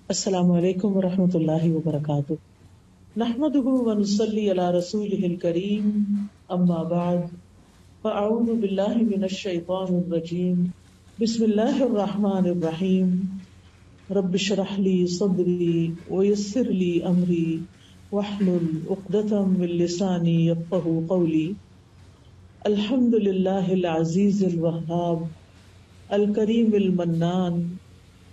السلام علیکم ورحمۃ اللہ وبرکاتہ۔ نحمده ونصلی علی رسوله الکریم، اما بعد فاعوذ باللہ من الشیطان الرجیم، بسم اللہ الرحمن الرحیم۔ رب اشرح لی صدری ویسر لی امری واحلل عقدۃ من لسانی یفقهوا قولی۔ الحمد للہ العزیز الوہاب الکریم المنان،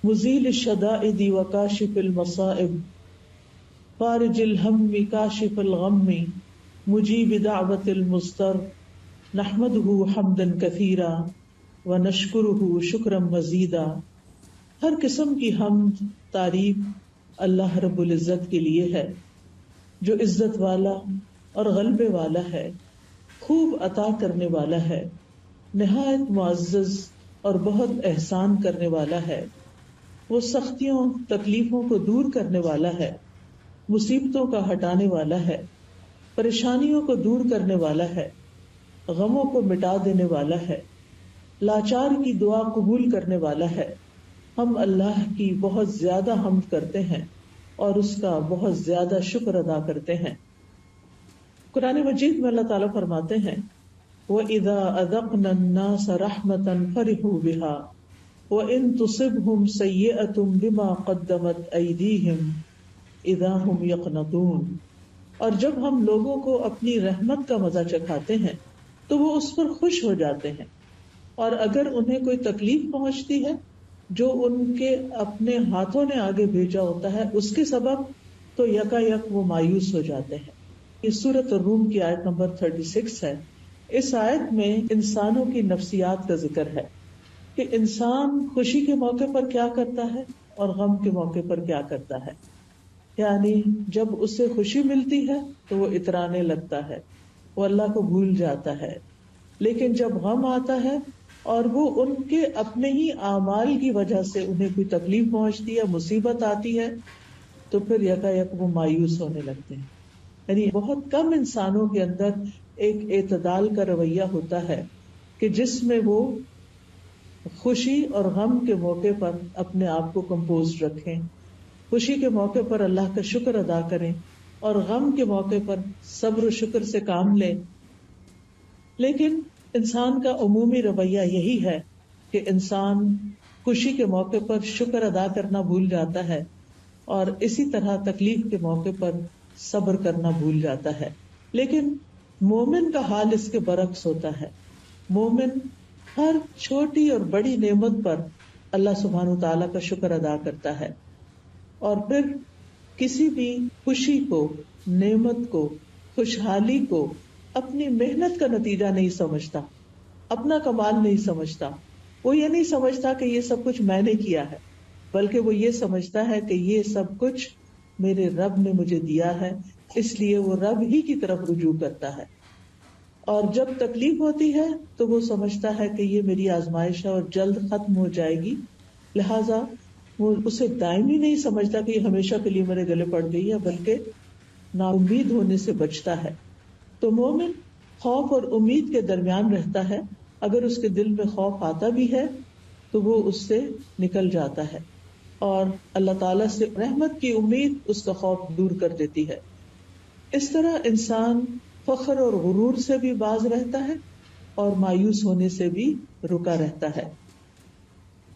مزیل الشدائد وکاشف المصائب، فارج الہم کاشف الغم، مجیب دعوت المضطر، نحمدہ حمدا کثیرا ونشکرہ شکرا مزیدا۔ ہر قسم کی حمد تعریف اللہ رب العزت کے لیے ہے جو عزت والا اور غلبے والا ہے، خوب عطا کرنے والا ہے، نہایت معزز اور بہت احسان کرنے والا ہے۔ وہ سختیوں تکلیفوں کو دور کرنے والا ہے، مصیبتوں کا ہٹانے والا ہے، پریشانیوں کو دور کرنے والا ہے، غموں کو مٹا دینے والا ہے، لاچار کی دعا قبول کرنے والا ہے۔ ہم اللہ کی بہت زیادہ حمد کرتے ہیں اور اس کا بہت زیادہ شکر ادا کرتے ہیں۔ قرآن مجید میں اللہ تعالیٰ فرماتے ہیں وَإِذَا أَذَقْنَا النَّاسَ رَحْمَةً فَرِحُوا بِهَا وَإِن تُصِبْهُمْ سَيِّئَةٌ بِمَا قَدَّمَتْ أَيْدِيهِمْ إِذَا هُمْ يَقْنَطُونَ۔ اور جب ہم لوگوں کو اپنی رحمت کا مزہ چکھاتے ہیں تو وہ اس پر خوش ہو جاتے ہیں، اور اگر انہیں کوئی تکلیف پہنچتی ہے جو ان کے اپنے ہاتھوں نے آگے بھیجا ہوتا ہے اس کے سبب، تو یکا یک وہ مایوس ہو جاتے ہیں۔ یہ سورۃ الروم کی آیت نمبر 36 ہے۔ اس آیت میں انسانوں کی نفسیات کا ذکر ہے کہ انسان خوشی کے موقع پر کیا کرتا ہے اور غم کے موقع پر کیا کرتا ہے۔ یعنی جب اسے خوشی ملتی ہے تو وہ اترانے لگتا ہے، وہ اللہ کو بھول جاتا ہے، لیکن جب غم آتا ہے اور وہ ان کے اپنے ہی اعمال کی وجہ سے انہیں کوئی تکلیف پہنچتی ہے، مصیبت آتی ہے، تو پھر یکا یک وہ مایوس ہونے لگتے ہیں۔ یعنی بہت کم انسانوں کے اندر ایک اعتدال کا رویہ ہوتا ہے کہ جس میں وہ خوشی اور غم کے موقع پر اپنے آپ کو کمپوز رکھیں، خوشی کے موقع پر اللہ کا شکر ادا کریں اور غم کے موقع پر صبر و شکر سے کام لیں۔ لیکن انسان کا عمومی رویہ یہی ہے کہ انسان خوشی کے موقع پر شکر ادا کرنا بھول جاتا ہے اور اسی طرح تکلیف کے موقع پر صبر کرنا بھول جاتا ہے۔ لیکن مومن کا حال اس کے برعکس ہوتا ہے۔ مومن ہر چھوٹی اور بڑی نعمت پر اللہ سبحانہ وتعالیٰ کا شکر ادا کرتا ہے، اور پھر کسی بھی خوشی کو، نعمت کو، خوشحالی کو اپنی محنت کا نتیجہ نہیں سمجھتا، اپنا کمال نہیں سمجھتا۔ وہ یہ نہیں سمجھتا کہ یہ سب کچھ میں نے کیا ہے، بلکہ وہ یہ سمجھتا ہے کہ یہ سب کچھ میرے رب نے مجھے دیا ہے، اس لیے وہ رب ہی کی طرف رجوع کرتا ہے۔ اور جب تکلیف ہوتی ہے تو وہ سمجھتا ہے کہ یہ میری آزمائش ہے اور جلد ختم ہو جائے گی، لہذا وہ اسے دائمی نہیں سمجھتا کہ یہ ہمیشہ کے لیے میرے گلے پڑ گئی ہے، بلکہ نا امید ہونے سے بچتا ہے۔ تو مومن خوف اور امید کے درمیان رہتا ہے۔ اگر اس کے دل میں خوف آتا بھی ہے تو وہ اس سے نکل جاتا ہے، اور اللہ تعالیٰ سے رحمت کی امید اس کا خوف دور کر دیتی ہے۔ اس طرح انسان فخر اور غرور سے بھی باز رہتا ہے اور مایوس ہونے سے بھی رکا رہتا ہے۔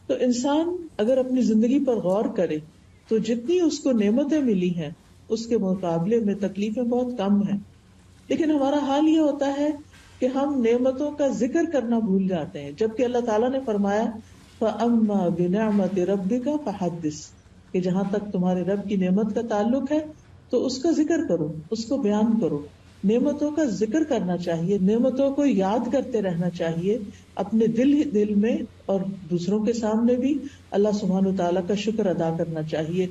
تو انسان اگر اپنی زندگی پر غور کرے تو جتنی اس کو نعمتیں ملی ہیں اس کے مقابلے میں تکلیفیں بہت کم ہیں، لیکن ہمارا حال یہ ہوتا ہے کہ ہم نعمتوں کا ذکر کرنا بھول جاتے ہیں، جبکہ اللہ تعالیٰ نے فرمایا فَأَمَّا بِنِعْمَةِ رَبِّكَ فَحَدِّثْ، کہ جہاں تک تمہارے رب کی نعمت کا تعلق ہے تو اس کا ذکر کرو، اس کو بیان کرو۔ نعمتوں کا ذکر کرنا چاہیے، نعمتوں کو یاد کرتے رہنا چاہیے، اپنے دل میں اور دوسروں کے سامنے بھی اللہ سبحانہ وتعالیٰ کا شکر ادا کرنا چاہیے۔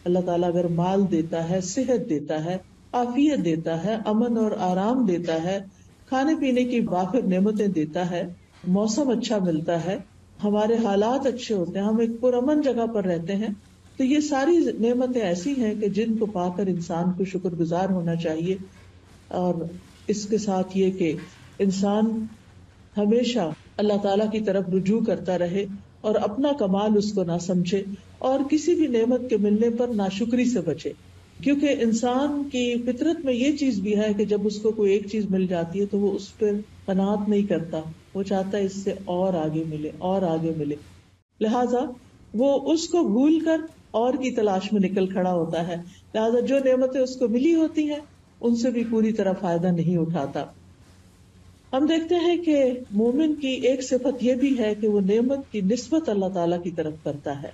اللہ تعالیٰ اگر مال دیتا ہے، صحت دیتا ہے، عافیت دیتا ہے، امن اور آرام دیتا ہے، کھانے پینے کی وافر نعمتیں دیتا ہے، موسم اچھا ملتا ہے، ہمارے حالات اچھے ہوتے ہیں، ہم ایک پرامن جگہ پر رہتے ہیں، تو یہ ساری نعمتیں ایسی ہیں کہ جن کو پا کر انسان کو شکر گزار ہونا چاہیے۔ اور اس کے ساتھ یہ کہ انسان ہمیشہ اللہ تعالیٰ کی طرف رجوع کرتا رہے اور اپنا کمال اس کو نہ سمجھے، اور کسی بھی نعمت کے ملنے پر ناشکری سے بچے، کیونکہ انسان کی فطرت میں یہ چیز بھی ہے کہ جب اس کو کوئی ایک چیز مل جاتی ہے تو وہ اس پر قناعت نہیں کرتا، وہ چاہتا ہے اس سے اور آگے ملے اور آگے ملے، لہذا وہ اس کو بھول کر اور کی تلاش میں نکل کھڑا ہوتا ہے، لہذا جو نعمتیں اس کو ملی ہوتی ہیں ان سے بھی پوری طرح فائدہ نہیں اٹھاتا۔ ہم دیکھتے ہیں کہ مومن کی ایک صفت یہ بھی ہے کہ وہ نعمت کی نسبت اللہ تعالیٰ کی طرف کرتا ہے،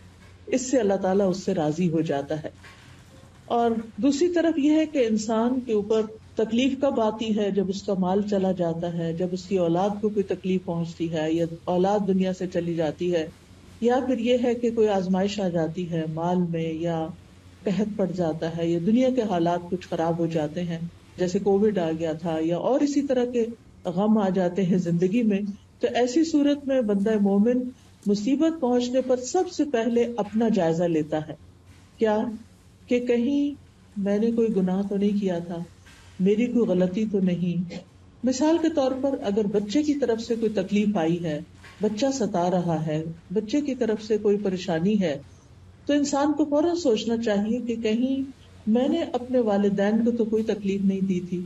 اس سے اللہ تعالیٰ اس سے راضی ہو جاتا ہے۔ اور دوسری طرف یہ ہے کہ انسان کے اوپر تکلیف کب آتی ہے؟ جب اس کا مال چلا جاتا ہے، جب اس کی اولاد کو کوئی تکلیف پہنچتی ہے، یا اولاد دنیا سے چلی جاتی ہے، یا پھر یہ ہے کہ کوئی آزمائش آ جاتی ہے مال میں، یا قحط پڑ جاتا ہے، یا دنیا کے حالات کچھ خراب ہو جاتے ہیں جیسے کووڈ آ گیا تھا، یا اور اسی طرح کے غم آ جاتے ہیں زندگی میں، تو ایسی صورت میں بندہ مومن مصیبت پہنچنے پر سب سے پہلے اپنا جائزہ لیتا ہے، کیا کہ کہیں میں نے کوئی گناہ تو نہیں کیا تھا، میری کوئی غلطی تو نہیں۔ مثال کے طور پر اگر بچے کی طرف سے کوئی تکلیف آئی ہے، بچہ ستا رہا ہے، بچے کی طرف سے کوئی پریشانی ہے، تو انسان کو فوراً سوچنا چاہیے کہ کہیں میں نے اپنے والدین کو تو کوئی تکلیف نہیں دی تھی،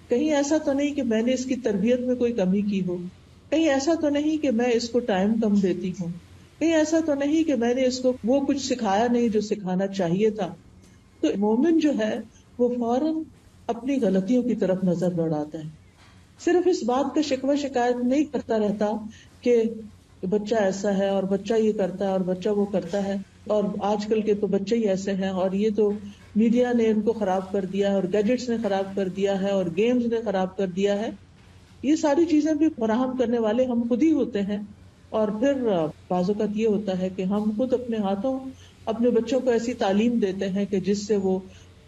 کہیں ایسا تو نہیں کہ میں نے اس کی تربیت میں کوئی کمی کی ہو، کہیں ایسا تو نہیں کہ میں اس کو ٹائم کم دیتی ہوں، کہیں ایسا تو نہیں کہ میں نے اس کو وہ کچھ سکھایا نہیں جو سکھانا چاہیے تھا۔ تو مومن جو ہے وہ فوراً اپنی غلطیوں کی طرف نظر دوڑاتا ہے، صرف اس بات کا شکوہ شکایت نہیں کرتا رہتا کہ بچہ ایسا ہے اور بچہ یہ کرتا ہے اور بچہ وہ کرتا ہے، اور آج کل کے تو بچے ہی ایسے ہیں، اور یہ تو میڈیا نے ان کو خراب کر دیا ہے، اور گیجٹس نے خراب کر دیا ہے، اور گیمز نے خراب کر دیا ہے۔ یہ ساری چیزیں بھی فراہم کرنے والے ہم خود ہی ہوتے ہیں، اور پھر بعض اوقات یہ ہوتا ہے کہ ہم خود اپنے ہاتھوں اپنے بچوں کو ایسی تعلیم دیتے ہیں کہ جس سے وہ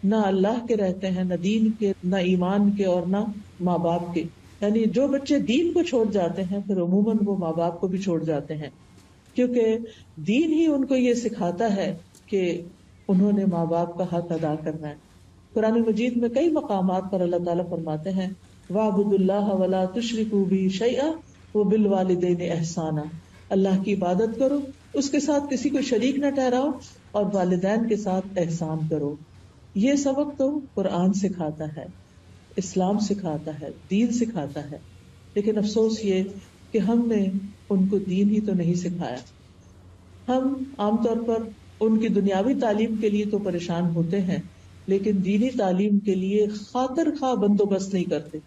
نہ اللہ کے رہتے ہیں، نہ دین کے، نہ ایمان کے، اور نہ ماں باپ کے۔ یعنی جو بچے دین کو چھوڑ جاتے ہیں پھر عموماً وہ ماں باپ کو بھی چھوڑ جاتے ہیں، کیونکہ دین ہی ان کو یہ سکھاتا ہے کہ انہوں نے ماں باپ کا حق ادا کرنا ہے۔ قرآن مجید میں کئی مقامات پر اللہ تعالیٰ فرماتے ہیں وَاعْبُدُوا اللَّهَ وَلَا تُشْرِكُوا بِهِ شَيْئًا وَبِالْوَالِدَيْنِ إِحْسَانًا، اللہ کی عبادت کرو، اس کے ساتھ کسی کو شریک نہ ٹھہراؤ، اور والدین کے ساتھ احسان کرو۔ یہ سبق تو قرآن سکھاتا ہے، اسلام سکھاتا ہے، دین سکھاتا ہے، لیکن افسوس یہ کہ ہم نے ان کو دین ہی تو نہیں سکھایا۔ ہم عام طور پر ان کی دنیاوی تعلیم کے لیے تو پریشان ہوتے ہیں، لیکن دینی تعلیم کے لیے خاطر خواہ بندوبست نہیں کرتے۔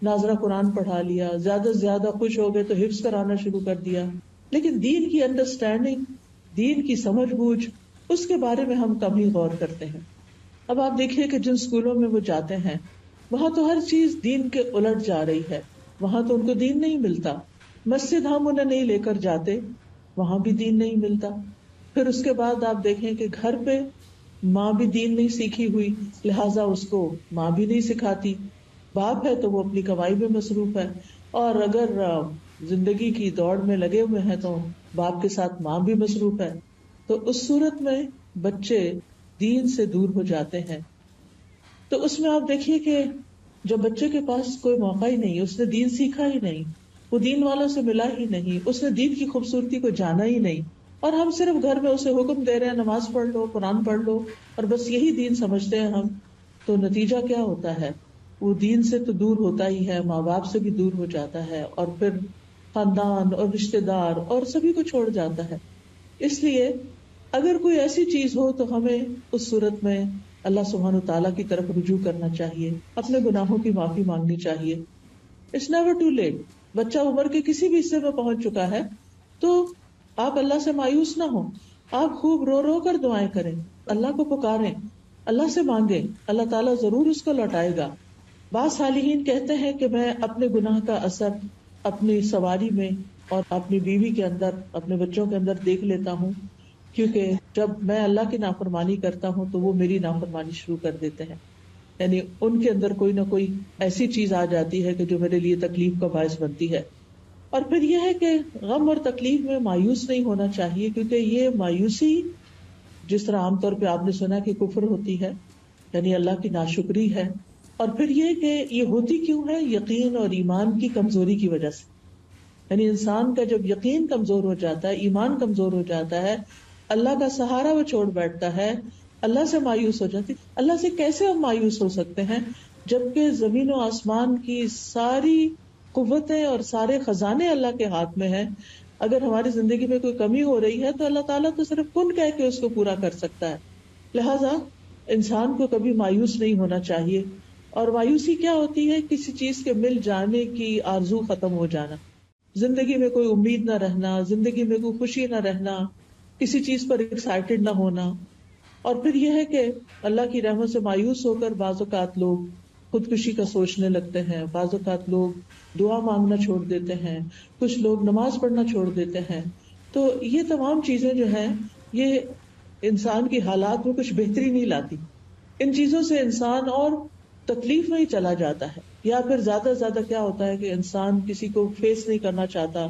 ناظرہ قرآن پڑھا لیا، زیادہ سے زیادہ خوش ہو گئے تو حفظ کرانا شروع کر دیا، لیکن دین کی انڈرسٹینڈنگ، دین کی سمجھ بوجھ، اس کے بارے میں ہم کم ہی غور کرتے ہیں۔ اب آپ دیکھیے کہ جن اسکولوں میں وہ جاتے ہیں وہاں تو ہر چیز دین کے الٹ جا رہی ہے، وہاں تو ان کو دین نہیں ملتا۔ مسجد ہم انہیں نہیں لے کر جاتے، وہاں بھی دین نہیں ملتا۔ پھر اس کے بعد آپ دیکھیں کہ گھر پہ ماں بھی دین نہیں سیکھی ہوئی، لہٰذا اس کو ماں بھی نہیں سکھاتی، باپ ہے تو وہ اپنی کمائی میں مصروف ہے، اور اگر زندگی کی دوڑ میں لگے ہوئے ہیں تو باپ کے ساتھ ماں بھی مصروف ہے، تو اس صورت میں بچے دین سے دور ہو جاتے ہیں۔ تو اس میں آپ دیکھیے کہ جب بچے کے پاس کوئی موقع ہی نہیں، اس نے دین سیکھا ہی نہیں، وہ دین والوں سے ملا ہی نہیں، اس نے دین کی خوبصورتی کو جانا ہی نہیں، اور ہم صرف گھر میں اسے حکم دے رہے ہیں نماز پڑھ لو، قرآن پڑھ لو، اور بس یہی دین سمجھتے ہیں ہم، تو نتیجہ کیا ہوتا ہے؟ وہ دین سے تو دور ہوتا ہی ہے، ماں باپ سے بھی دور ہو جاتا ہے، اور پھر خاندان اور رشتے دار اور سبھی کو چھوڑ جاتا ہے۔ اس لیے اگر کوئی ایسی چیز ہو تو ہمیں اس صورت میں اللہ سبحانہ تعالیٰ کی طرف رجوع کرنا چاہیے، اپنے گناہوں کی معافی مانگنی چاہیے۔ It's never too late. بچہ عمر کے کسی بھی حصے میں پہنچ چکا ہے تو آپ اللہ سے مایوس نہ ہوں، آپ خوب رو رو کر دعائیں کریں، اللہ کو پکاریں، اللہ سے مانگیں، اللہ تعالیٰ ضرور اس کو لوٹائے گا۔ بعض صالحین کہتے ہیں کہ میں اپنے گناہ کا اثر اپنی سواری میں اور اپنی بیوی کے اندر، اپنے بچوں کے اندر دیکھ لیتا ہوں، کیونکہ جب میں اللہ کی نافرمانی کرتا ہوں تو وہ میری نافرمانی شروع کر دیتے ہیں، یعنی ان کے اندر کوئی نہ کوئی ایسی چیز آ جاتی ہے کہ جو میرے لیے تکلیف کا باعث بنتی ہے۔ اور پھر یہ ہے کہ غم اور تکلیف میں مایوس نہیں ہونا چاہیے، کیونکہ یہ مایوسی جس طرح عام طور پہ آپ نے سنا کہ کفر ہوتی ہے، یعنی اللہ کی ناشکری ہے، اور پھر یہ کہ یہ ہوتی کیوں ہے؟ یقین اور ایمان کی کمزوری کی وجہ سے۔ یعنی انسان کا جب یقین کمزور ہو جاتا ہے، ایمان کمزور ہو جاتا ہے، اللہ کا سہارا وہ چھوڑ بیٹھتا ہے، اللہ سے مایوس ہو جاتی. اللہ سے کیسے ہم مایوس ہو سکتے ہیں جبکہ زمین و آسمان کی ساری قوتیں اور سارے خزانے اللہ کے ہاتھ میں ہیں. اگر ہماری زندگی میں کوئی کمی ہو رہی ہے تو اللہ تعالیٰ تو صرف کن کہہ کے اس کو پورا کر سکتا ہے. لہذا انسان کو کبھی مایوس نہیں ہونا چاہیے. اور مایوسی کیا ہوتی ہے؟ کسی چیز کے مل جانے کی آرزو ختم ہو جانا، زندگی میں کوئی امید نہ رہنا، زندگی میں کوئی خوشی نہ رہنا، کسی چیز پر ایکسائٹیڈ نہ ہونا. اور پھر یہ ہے کہ اللہ کی رحمت سے مایوس ہو کر بعض اوقات لوگ خودکشی کا سوچنے لگتے ہیں، بعض اوقات لوگ دعا مانگنا چھوڑ دیتے ہیں، کچھ لوگ نماز پڑھنا چھوڑ دیتے ہیں. تو یہ تمام چیزیں جو ہیں یہ انسان کی حالات میں کچھ بہتری نہیں لاتی. ان چیزوں سے انسان اور تکلیف میں ہی چلا جاتا ہے. یا پھر زیادہ سے زیادہ کیا ہوتا ہے کہ انسان کسی کو فیس نہیں کرنا چاہتا،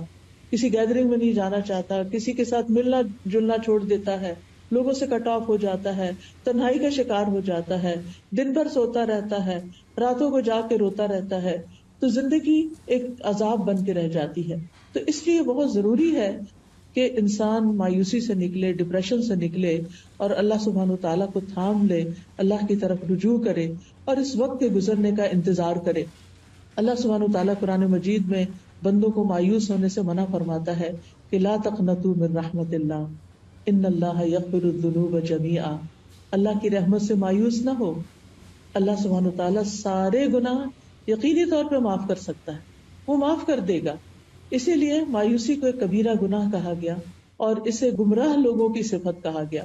کسی گیدرنگ میں نہیں جانا چاہتا، کسی کے ساتھ ملنا جلنا چھوڑ دیتا ہے، لوگوں سے کٹ آف ہو جاتا ہے، تنہائی کا شکار ہو جاتا ہے، دن بھر سوتا رہتا ہے، راتوں کو جا کے روتا رہتا ہے. تو زندگی ایک عذاب بن کے رہ جاتی ہے. تو اس لیے بہت ضروری ہے کہ انسان مایوسی سے نکلے، ڈپریشن سے نکلے اور اللہ سبحانہ و تعالیٰ کو تھام لے، اللہ کی طرف رجوع کرے اور اس وقت کے گزرنے کا انتظار کرے. اللہ سبحانہ و تعالیٰ قرآن مجید میں بندوں کو مایوس ہونے سے منع فرماتا ہے کہ لا تقنطوا من رحمت اللہ ان اللہ یغفر الذنوب جمیعا. اللہ کی رحمت سے مایوس نہ ہو. اللہ سبحانہ و تعالیٰ سارے گناہ یقینی طور پہ معاف کر سکتا ہے، وہ معاف کر دے گا. اسی لیے مایوسی کو ایک کبیرہ گناہ کہا گیا اور اسے گمراہ لوگوں کی صفت کہا گیا.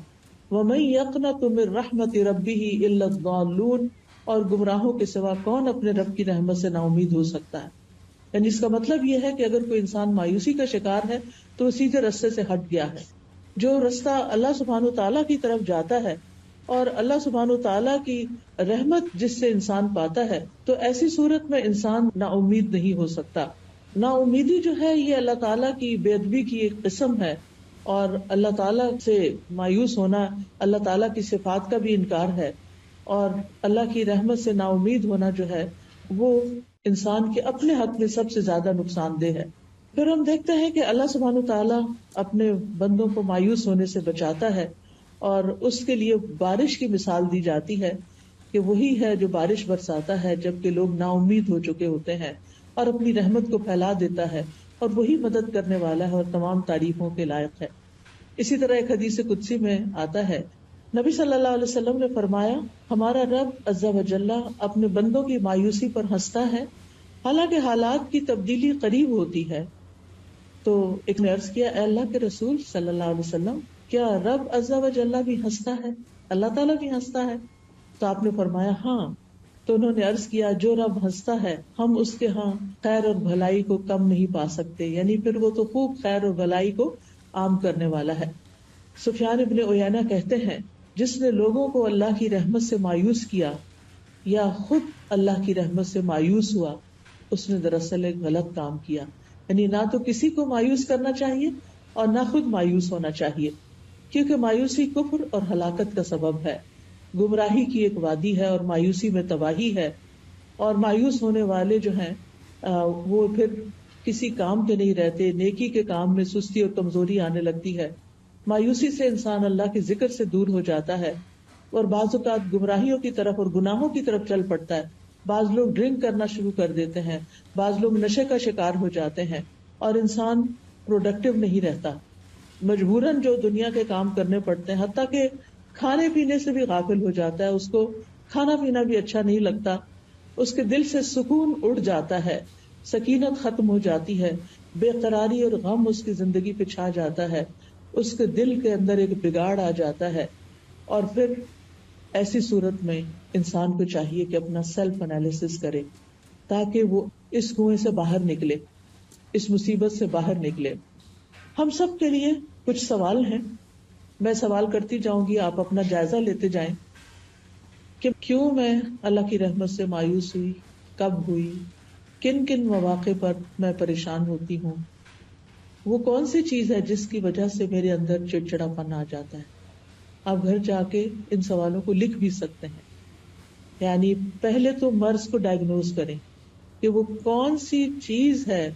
وَمَن يَقْنَطُ مِن رَحْمَتِ رَبِّهِ إِلَّا الضَّالُّونَ. اور گمراہوں کے سوا کون اپنے رب کی رحمت سے نا امید ہو سکتا ہے. یعنی اس کا مطلب یہ ہے کہ اگر کوئی انسان مایوسی کا شکار ہے تو وہ سیدھے رستے سے ہٹ گیا ہے. جو رستہ اللہ سبحانہ تعالیٰ کی طرف جاتا ہے اور اللہ سبحانہ تعالیٰ کی رحمت جس سے انسان پاتا ہے، تو ایسی صورت میں انسان نا امید نہیں ہو سکتا. نا امیدی جو ہے یہ اللہ تعالیٰ کی بے ادبی کی ایک قسم ہے، اور اللہ تعالیٰ سے مایوس ہونا اللہ تعالیٰ کی صفات کا بھی انکار ہے. اور اللہ کی رحمت سے نا امید ہونا جو ہے وہ انسان کے اپنے حق میں سب سے زیادہ نقصان دہ ہے. پھر ہم دیکھتے ہیں کہ اللہ سبحانہ تعالیٰ اپنے بندوں کو مایوس ہونے سے بچاتا ہے، اور اس کے لیے بارش کی مثال دی جاتی ہے کہ وہی ہے جو بارش برساتا ہے جبکہ لوگ نا امید ہو چکے ہوتے ہیں، اور اپنی رحمت کو پھیلا دیتا ہے، اور وہی مدد کرنے والا ہے اور تمام تعریفوں کے لائق ہے. اسی طرح ایک حدیث قدسی میں آتا ہے، نبی صلی اللہ علیہ وسلم نے فرمایا، ہمارا رب عز و جل اپنے بندوں کی مایوسی پر ہنستا ہے حالانکہ حالات کی تبدیلی قریب ہوتی ہے. تو ایک نے عرض کیا، اے اللہ کے رسول صلی اللہ علیہ وسلم، کیا رب عز و جل بھی ہنستا ہے؟ اللہ تعالیٰ بھی ہنستا ہے؟ تو آپ نے فرمایا ہاں. تو انہوں نے عرض کیا، جو رب ہنستا ہے ہم اس کے ہاں خیر اور بھلائی کو کم نہیں پا سکتے، یعنی پھر وہ تو خوب خیر اور بھلائی کو عام کرنے والا ہے. سفیان ابن عیینہ کہتے ہیں، جس نے لوگوں کو اللہ کی رحمت سے مایوس کیا یا خود اللہ کی رحمت سے مایوس ہوا، اس نے دراصل ایک غلط کام کیا. یعنی نہ تو کسی کو مایوس کرنا چاہیے اور نہ خود مایوس ہونا چاہیے، کیونکہ مایوسی کفر اور ہلاکت کا سبب ہے، گمراہی کی ایک وادی ہے اور مایوسی میں تباہی ہے. اور مایوس ہونے والے جو ہیں وہ پھر کسی کام کے نہیں رہتے، نیکی کے کام میں سستی اور کمزوری آنے لگتی ہے. مایوسی سے انسان اللہ کے ذکر سے دور ہو جاتا ہے اور بعض اوقات گمراہیوں کی طرف اور گناہوں کی طرف چل پڑتا ہے. بعض لوگ ڈرنک کرنا شروع کر دیتے ہیں، بعض لوگ نشے کا شکار ہو جاتے ہیں، اور انسان پروڈکٹیو نہیں رہتا. مجبوراً جو دنیا کے کام کرنے پڑتے ہیں، حتیٰ کہ کھانے پینے سے بھی غافل ہو جاتا ہے، اس کو کھانا پینا بھی اچھا نہیں لگتا، اس کے دل سے سکون اڑ جاتا ہے، سکینت ختم ہو جاتی ہے، بے قراری اور غم اس کی زندگی پہ چھا جاتا ہے، اس کے دل کے اندر ایک بگاڑ آ جاتا ہے. اور پھر ایسی صورت میں انسان کو چاہیے کہ اپنا سیلف انالیسس کرے تاکہ وہ اس کنویں سے باہر نکلے، اس مصیبت سے باہر نکلے. ہم سب کے لیے کچھ سوال ہیں، میں سوال کرتی جاؤں گی، آپ اپنا جائزہ لیتے جائیں کہ کیوں میں اللہ کی رحمت سے مایوس ہوئی، کب ہوئی، کن کن مواقع پر میں پریشان ہوتی ہوں، وہ کون سی چیز ہے جس کی وجہ سے میرے اندر چڑچڑا پن آ جاتا ہے. آپ گھر جا کے ان سوالوں کو لکھ بھی سکتے ہیں. یعنی پہلے تو مرض کو ڈائگنوز کریں کہ وہ کون سی چیز ہے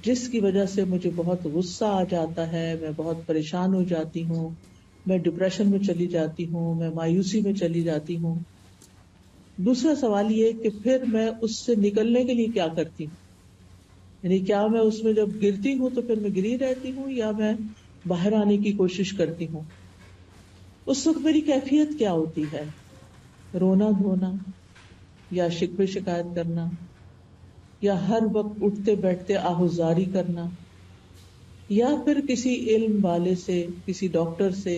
جس کی وجہ سے مجھے بہت غصہ آ جاتا ہے، میں بہت پریشان ہو جاتی ہوں، میں ڈپریشن میں چلی جاتی ہوں، میں مایوسی میں چلی جاتی ہوں. دوسرا سوال یہ کہ پھر میں اس سے نکلنے کے لیے کیا کرتی ہوں، یعنی کیا میں اس میں جب گرتی ہوں تو پھر میں گری رہتی ہوں یا میں باہر آنے کی کوشش کرتی ہوں. اس وقت میری کیفیت کیا ہوتی ہے؟ رونا دھونا، یا شکوے شکایت کرنا، یا ہر وقت اٹھتے بیٹھتے آہوزاری کرنا، یا پھر کسی علم والے سے، کسی ڈاکٹر سے،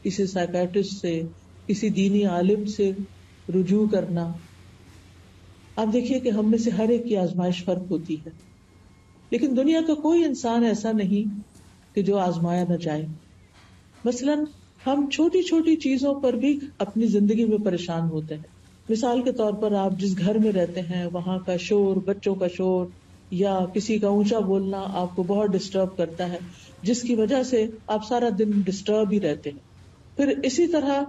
کسی سائیکیٹرسٹ سے، کسی دینی عالم سے رجوع کرنا. آپ دیکھیے کہ ہم میں سے ہر ایک کی آزمائش فرق ہوتی ہے، لیکن دنیا کا کوئی انسان ایسا نہیں کہ جو آزمایا نہ جائے. مثلاً ہم چھوٹی چھوٹی چیزوں پر بھی اپنی زندگی میں پریشان ہوتے ہیں. مثال کے طور پر آپ جس گھر میں رہتے ہیں وہاں کا شور، بچوں کا شور یا کسی کا اونچا بولنا آپ کو بہت ڈسٹرب کرتا ہے، جس کی وجہ سے آپ سارا دن ڈسٹرب ہی رہتے ہیں. پھر اسی طرح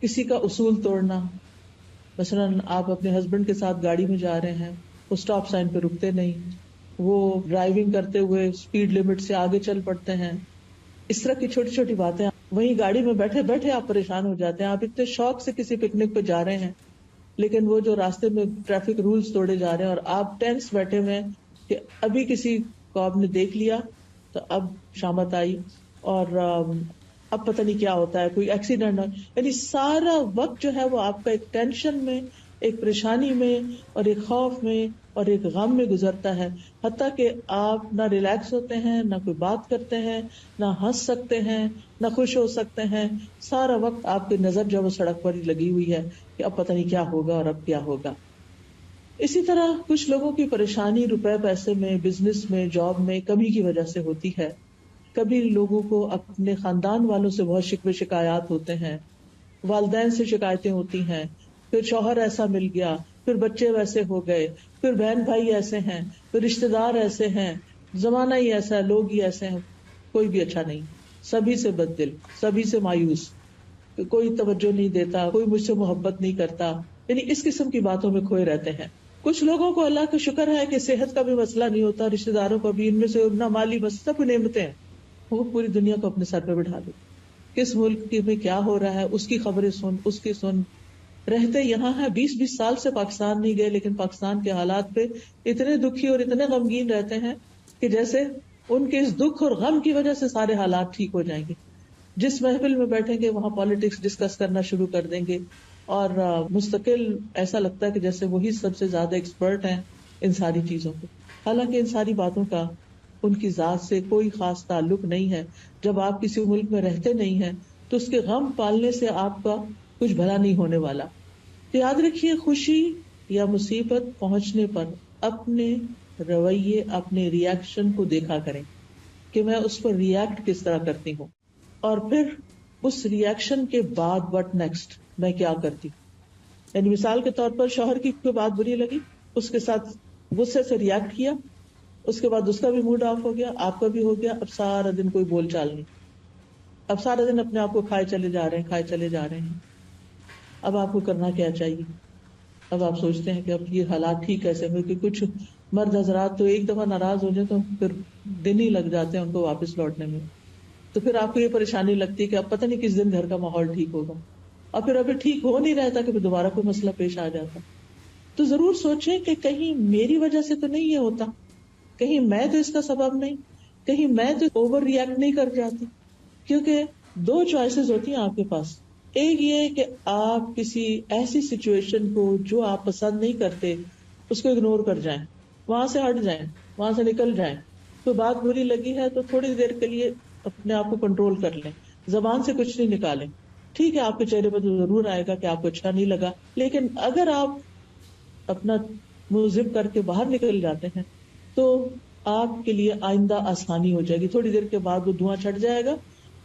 کسی کا اصول توڑنا، مثلاً آپ اپنے ہسبینڈ کے ساتھ گاڑی میں جا رہے ہیں، وہ اسٹاپ سائن پہ رکتے نہیں، وہ ڈرائیونگ کرتے ہوئے اسپیڈ لمٹ سے آگے چل پڑتے ہیں. اس طرح کی چھوٹی چھوٹی باتیں. وہیں گاڑی میں بیٹھے بیٹھے آپ پریشان ہو جاتے ہیں، آپ اتنے شوق سے کسی پکنک پہ جا رہے ہیں لیکن وہ جو راستے میں ٹریفک رولز توڑے جا رہے ہیں اور آپ ٹینس بیٹھے ہوئے ہیں کہ ابھی کسی کو آپ نے دیکھ لیا تو اب شامت آئی اور اب پتہ نہیں کیا ہوتا ہے، کوئی ایکسیڈنٹ. یعنی سارا وقت جو ہے وہ آپ کا ایک ٹینشن میں، ایک پریشانی میں اور ایک خوف میں اور ایک غم میں گزرتا ہے، حتیٰ کہ آپ نہ ریلیکس ہوتے ہیں، نہ کوئی بات کرتے ہیں، نہ ہنس سکتے ہیں، نہ خوش ہو سکتے ہیں. سارا وقت آپ کی نظر جو وہ سڑک پر ہی لگی ہوئی ہے کہ اب پتہ نہیں کیا ہوگا اور اب کیا ہوگا. اسی طرح کچھ لوگوں کی پریشانی روپے پیسے میں، بزنس میں، جاب میں کمی کی وجہ سے ہوتی ہے. کبھی لوگوں کو اپنے خاندان والوں سے بہت شکوے شکایات ہوتے ہیں، والدین سے شکایتیں ہوتی ہیں، پھر شوہر ایسا مل گیا، پھر بچے ویسے ہو گئے، پھر بہن بھائی ایسے ہیں، پھر رشتے دار ایسے ہیں، زمانہ ہی ایسا ہے، لوگ ہی ایسے ہیں. کوئی بھی اچھا نہیں، سبھی سے بد دل، سبھی سے مایوس، کوئی توجہ نہیں دیتا، کوئی مجھ سے محبت نہیں کرتا. یعنی اس قسم کی باتوں میں کھوئے رہتے ہیں. کچھ لوگوں کو اللہ کا شکر ہے کہ صحت کا بھی مسئلہ نہیں ہوتا، رشتے داروں کا بھی، ان میں سے نہ مالی بس سب نعمتیں ہیں. وہ پوری دنیا کو اپنے سر پہ بٹھا دے، کس ملک میں کیا ہو رہا ہے اس کی خبریں سن، اس کی سن. رہتے یہاں ہے، 20 سال سے پاکستان نہیں گئے، لیکن پاکستان کے حالات پہ اتنے دکھی اور اتنے غمگین رہتے ہیں کہ جیسے ان کے اس دکھ اور غم کی وجہ سے سارے حالات ٹھیک ہو جائیں گے. جس محفل میں بیٹھیں گے وہاں پالیٹکس ڈسکس کرنا شروع کر دیں گے اور مستقل ایسا لگتا ہے کہ جیسے وہی سب سے زیادہ ایکسپرٹ ہیں ان ساری چیزوں پہ. حالانکہ ان ساری باتوں کا ان کی ذات سے کوئی خاص تعلق نہیں ہے. جب آپ کسی ملک میں رہتے نہیں ہیں تو اس کے غم پالنے سے آپ کا کچھ بھلا نہیں ہونے والا. تو یاد رکھیے، خوشی یا مصیبت پہنچنے پر اپنے رویے، اپنے ریئیکشن کو دیکھا کریں کہ میں اس پر ریئیکٹ کس طرح کرتی ہوں، اور پھر اس ریئیکشن کے بعد وٹ نیکسٹ میں کیا کرتی ہوں. یعنی مثال کے طور پر شوہر کی کوئی بات بری لگی، اس کے ساتھ غصے سے ریئیکٹ کیا، اس کے بعد اس کا بھی موڈ آف ہو گیا، آپ کا بھی ہو گیا. اب سارا دن کوئی بول چال نہیں، اب سارا دن اپنے آپ کو کھائے چلے جا رہے ہیں، کھائے چلے جا رہے ہیں. اب آپ کو کرنا کیا چاہیے؟ اب آپ سوچتے ہیں کہ اب یہ حالات ٹھیک کیسے ہوئے، کہ کچھ مرد حضرات تو ایک دفعہ ناراض ہو جائے تو پھر دن ہی لگ جاتے ہیں ان کو واپس لوٹنے میں. تو پھر آپ کو یہ پریشانی لگتی ہے کہ اب پتہ نہیں کس دن گھر کا ماحول ٹھیک ہوگا، اور پھر ابھی ٹھیک ہو نہیں رہتا کہ پھر دوبارہ کوئی مسئلہ پیش آ جاتا. تو ضرور سوچیں کہ کہیں میری وجہ سے تو نہیں یہ ہوتا، کہیں میں تو اس کا سبب نہیں، کہیں میں تو اوور ریئیکٹ نہیں کر جاتی. کیونکہ دو چوائسز ہوتی ہیں آپ کے پاس. ایک یہ کہ آپ کسی ایسی سچویشن کو جو آپ پسند نہیں کرتے اس کو اگنور کر جائیں، وہاں سے ہٹ جائیں، وہاں سے نکل جائیں. کوئی بات بری لگی ہے تو تھوڑی دیر کے لیے اپنے آپ کو کنٹرول کر لیں، زبان سے کچھ نہیں نکالیں. ٹھیک ہے آپ کے چہرے پر تو ضرور آئے گا کہ آپ کو اچھا نہیں لگا، لیکن اگر آپ اپنا منہ زپ کر کے باہر نکل جاتے ہیں تو آپ کے لیے آئندہ آسانی ہو جائے گی. تھوڑی دیر کے بعد وہ دھواں چھٹ جائے گا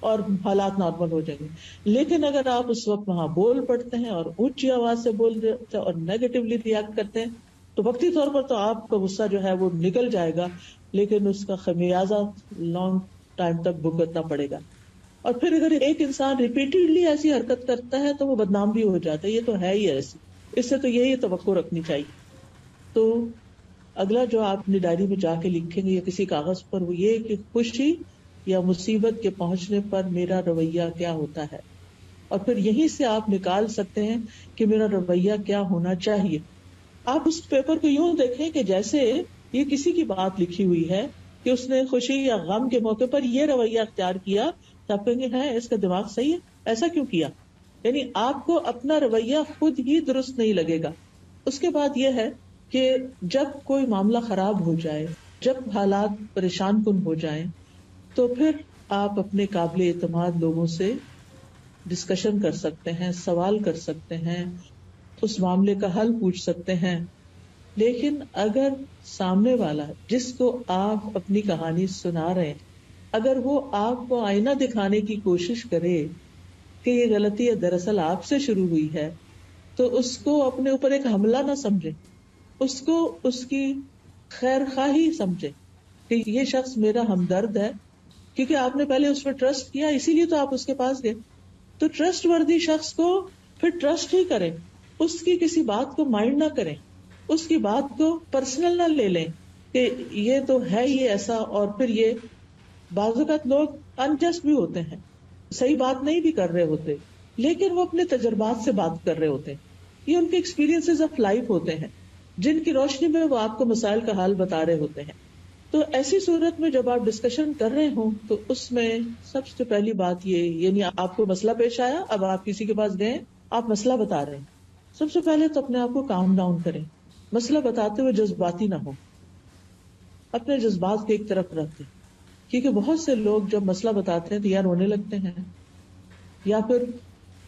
اور حالات نارمل ہو جائیں گے. لیکن اگر آپ اس وقت وہاں بول پڑتے ہیں اور اونچی آواز سے بول دیتے ہیں اور نیگیٹولی ریئیکٹ کرتے ہیں تو وقتی طور پر تو آپ کا غصہ جو ہے وہ نکل جائے گا، لیکن اس کا خمیازہ لانگ ٹائم تک بھگتنا پڑے گا. اور پھر اگر ایک انسان ریپیٹڈلی ایسی حرکت کرتا ہے تو وہ بدنام بھی ہو جاتا ہے. یہ تو ہے ہی ایسی، اس سے تو یہی توقع رکھنی چاہیے. تو اگلا جو آپ اپنی ڈائری میں جا کے لکھیں گے یا کسی کاغذ پر، وہ یہ کہ خوشی یا مصیبت کے پہنچنے پر میرا رویہ کیا ہوتا ہے، اور پھر یہیں سے آپ نکال سکتے ہیں کہ میرا رویہ کیا ہونا چاہیے. آپ اس پیپر کو یوں دیکھیں کہ جیسے یہ کسی کی بات لکھی ہوئی ہے کہ اس نے خوشی یا غم کے موقع پر یہ رویہ اختیار کیا، تو آپ کہیں گے ہے اس کا دماغ صحیح ہے، ایسا کیوں کیا؟ یعنی آپ کو اپنا رویہ خود ہی درست نہیں لگے گا. اس کے بعد یہ ہے کہ جب کوئی معاملہ خراب ہو جائے، جب حالات پریشان کن ہو جائیں، تو پھر آپ اپنے قابل اعتماد لوگوں سے ڈسکشن کر سکتے ہیں، سوال کر سکتے ہیں، اس معاملے کا حل پوچھ سکتے ہیں. لیکن اگر سامنے والا جس کو آپ اپنی کہانی سنا رہے ہیں، اگر وہ آپ کو آئینہ دکھانے کی کوشش کرے کہ یہ غلطی دراصل آپ سے شروع ہوئی ہے، تو اس کو اپنے اوپر ایک حملہ نہ سمجھے، اس کو اس کی خیر خواہی سمجھے کہ یہ شخص میرا ہمدرد ہے، کیونکہ آپ نے پہلے اس پر ٹرسٹ کیا، اسی لیے تو آپ اس کے پاس گئے. تو ٹرسٹ وردی شخص کو پھر ٹرسٹ ہی کریں، اس کی کسی بات کو مائنڈ نہ کریں، اس کی بات کو پرسنل نہ لے لیں کہ یہ تو ہے یہ ایسا. اور پھر یہ بعض اوقات لوگ انجسٹ بھی ہوتے ہیں، صحیح بات نہیں بھی کر رہے ہوتے، لیکن وہ اپنے تجربات سے بات کر رہے ہوتے ہیں، یہ ان کے ایکسپیرینسز آف لائف ہوتے ہیں جن کی روشنی میں وہ آپ کو مسائل کا حل بتا رہے ہوتے ہیں. تو ایسی صورت میں جب آپ ڈسکشن کر رہے ہوں تو اس میں سب سے پہلی بات یہ، یعنی آپ کو مسئلہ پیش آیا، اب آپ کسی کے پاس گئے، آپ مسئلہ بتا رہے ہیں، سب سے پہلے تو اپنے آپ کو کام ڈاؤن کریں. مسئلہ بتاتے ہوئے جذباتی نہ ہو، اپنے جذبات کو ایک طرف رکھ دیں، کیونکہ بہت سے لوگ جب مسئلہ بتاتے ہیں تو یا رونے لگتے ہیں، یا پھر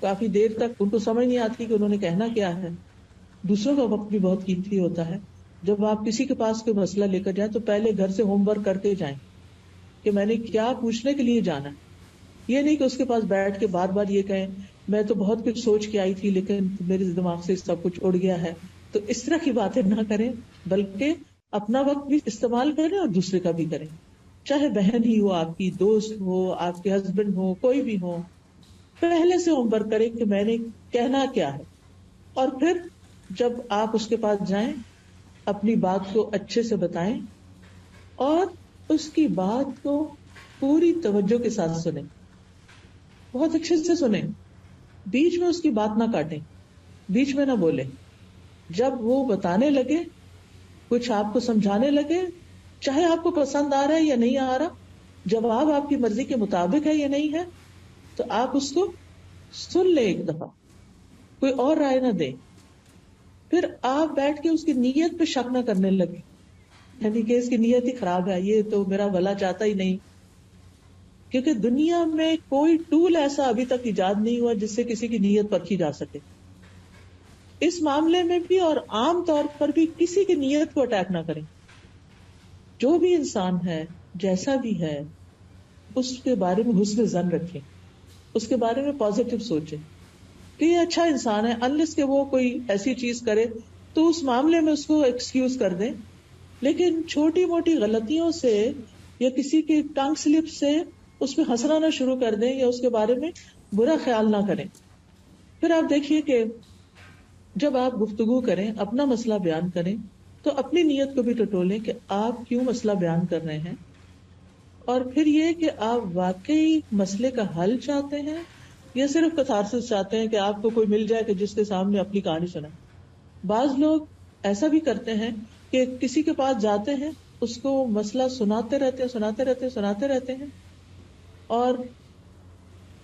کافی دیر تک ان کو سمجھ نہیں آتی کہ انہوں نے کہنا کیا ہے. دوسروں کا وقت بھی بہت قیمتی ہوتا ہے. جب آپ کسی کے پاس کوئی مسئلہ لے کر جائیں تو پہلے گھر سے ہوم ورک کر کے جائیں کہ میں نے کیا پوچھنے کے لیے جانا ہے. یہ نہیں کہ اس کے پاس بیٹھ کے بار بار یہ کہیں میں تو بہت کچھ سوچ کے آئی تھی لیکن میرے دماغ سے سب کچھ اڑ گیا ہے. تو اس طرح کی باتیں نہ کریں، بلکہ اپنا وقت بھی استعمال کریں اور دوسرے کا بھی کریں، چاہے بہن ہی ہو، آپ کی دوست ہو، آپ کے ہسبینڈ ہو، کوئی بھی ہو. پہلے سے ہوم ورک کریں کہ میں نے کہنا کیا ہے، اور پھر جب آپ اس کے پاس جائیں اپنی بات کو اچھے سے بتائیں اور اس کی بات کو پوری توجہ کے ساتھ سنیں، بہت اچھے سے سنیں، بیچ میں اس کی بات نہ کاٹیں، بیچ میں نہ بولیں. جب وہ بتانے لگے، کچھ آپ کو سمجھانے لگے، چاہے آپ کو پسند آ رہا ہے یا نہیں آ رہا، جواب آپ کی مرضی کے مطابق ہے یا نہیں ہے، تو آپ اس کو سن لیں ایک دفعہ، کوئی اور رائے نہ دیں. پھر آپ بیٹھ کے اس کی نیت پہ شک نہ کرنے لگے، یعنی کہ اس کی نیت ہی خراب ہے، یہ تو میرا بھلا چاہتا ہی نہیں. کیونکہ دنیا میں کوئی ٹول ایسا ابھی تک ایجاد نہیں ہوا جس سے کسی کی نیت پرکھی جا سکے. اس معاملے میں بھی اور عام طور پر بھی کسی کی نیت کو اٹیک نہ کریں. جو بھی انسان ہے، جیسا بھی ہے، اس کے بارے میں حسن ظن رکھیں، اس کے بارے میں پازیٹو سوچیں کہ یہ اچھا انسان ہے، انلیس کہ وہ کوئی ایسی چیز کرے تو اس معاملے میں اس کو ایکسکیوز کر دیں. لیکن چھوٹی موٹی غلطیوں سے یا کسی کی ٹنگ سلپ سے اس میں ہنسنا نہ شروع کر دیں یا اس کے بارے میں برا خیال نہ کریں. پھر آپ دیکھیے کہ جب آپ گفتگو کریں، اپنا مسئلہ بیان کریں، تو اپنی نیت کو بھی ٹٹولیں کہ آپ کیوں مسئلہ بیان کر رہے ہیں، اور پھر یہ کہ آپ واقعی مسئلے کا حل چاہتے ہیں یا صرف کتھارسس چاہتے ہیں کہ آپ کو کوئی مل جائے کہ جس کے سامنے اپنی کہانی سنائے. بعض لوگ ایسا بھی کرتے ہیں کہ کسی کے پاس جاتے ہیں، اس کو مسئلہ سناتے رہتے ہیں اور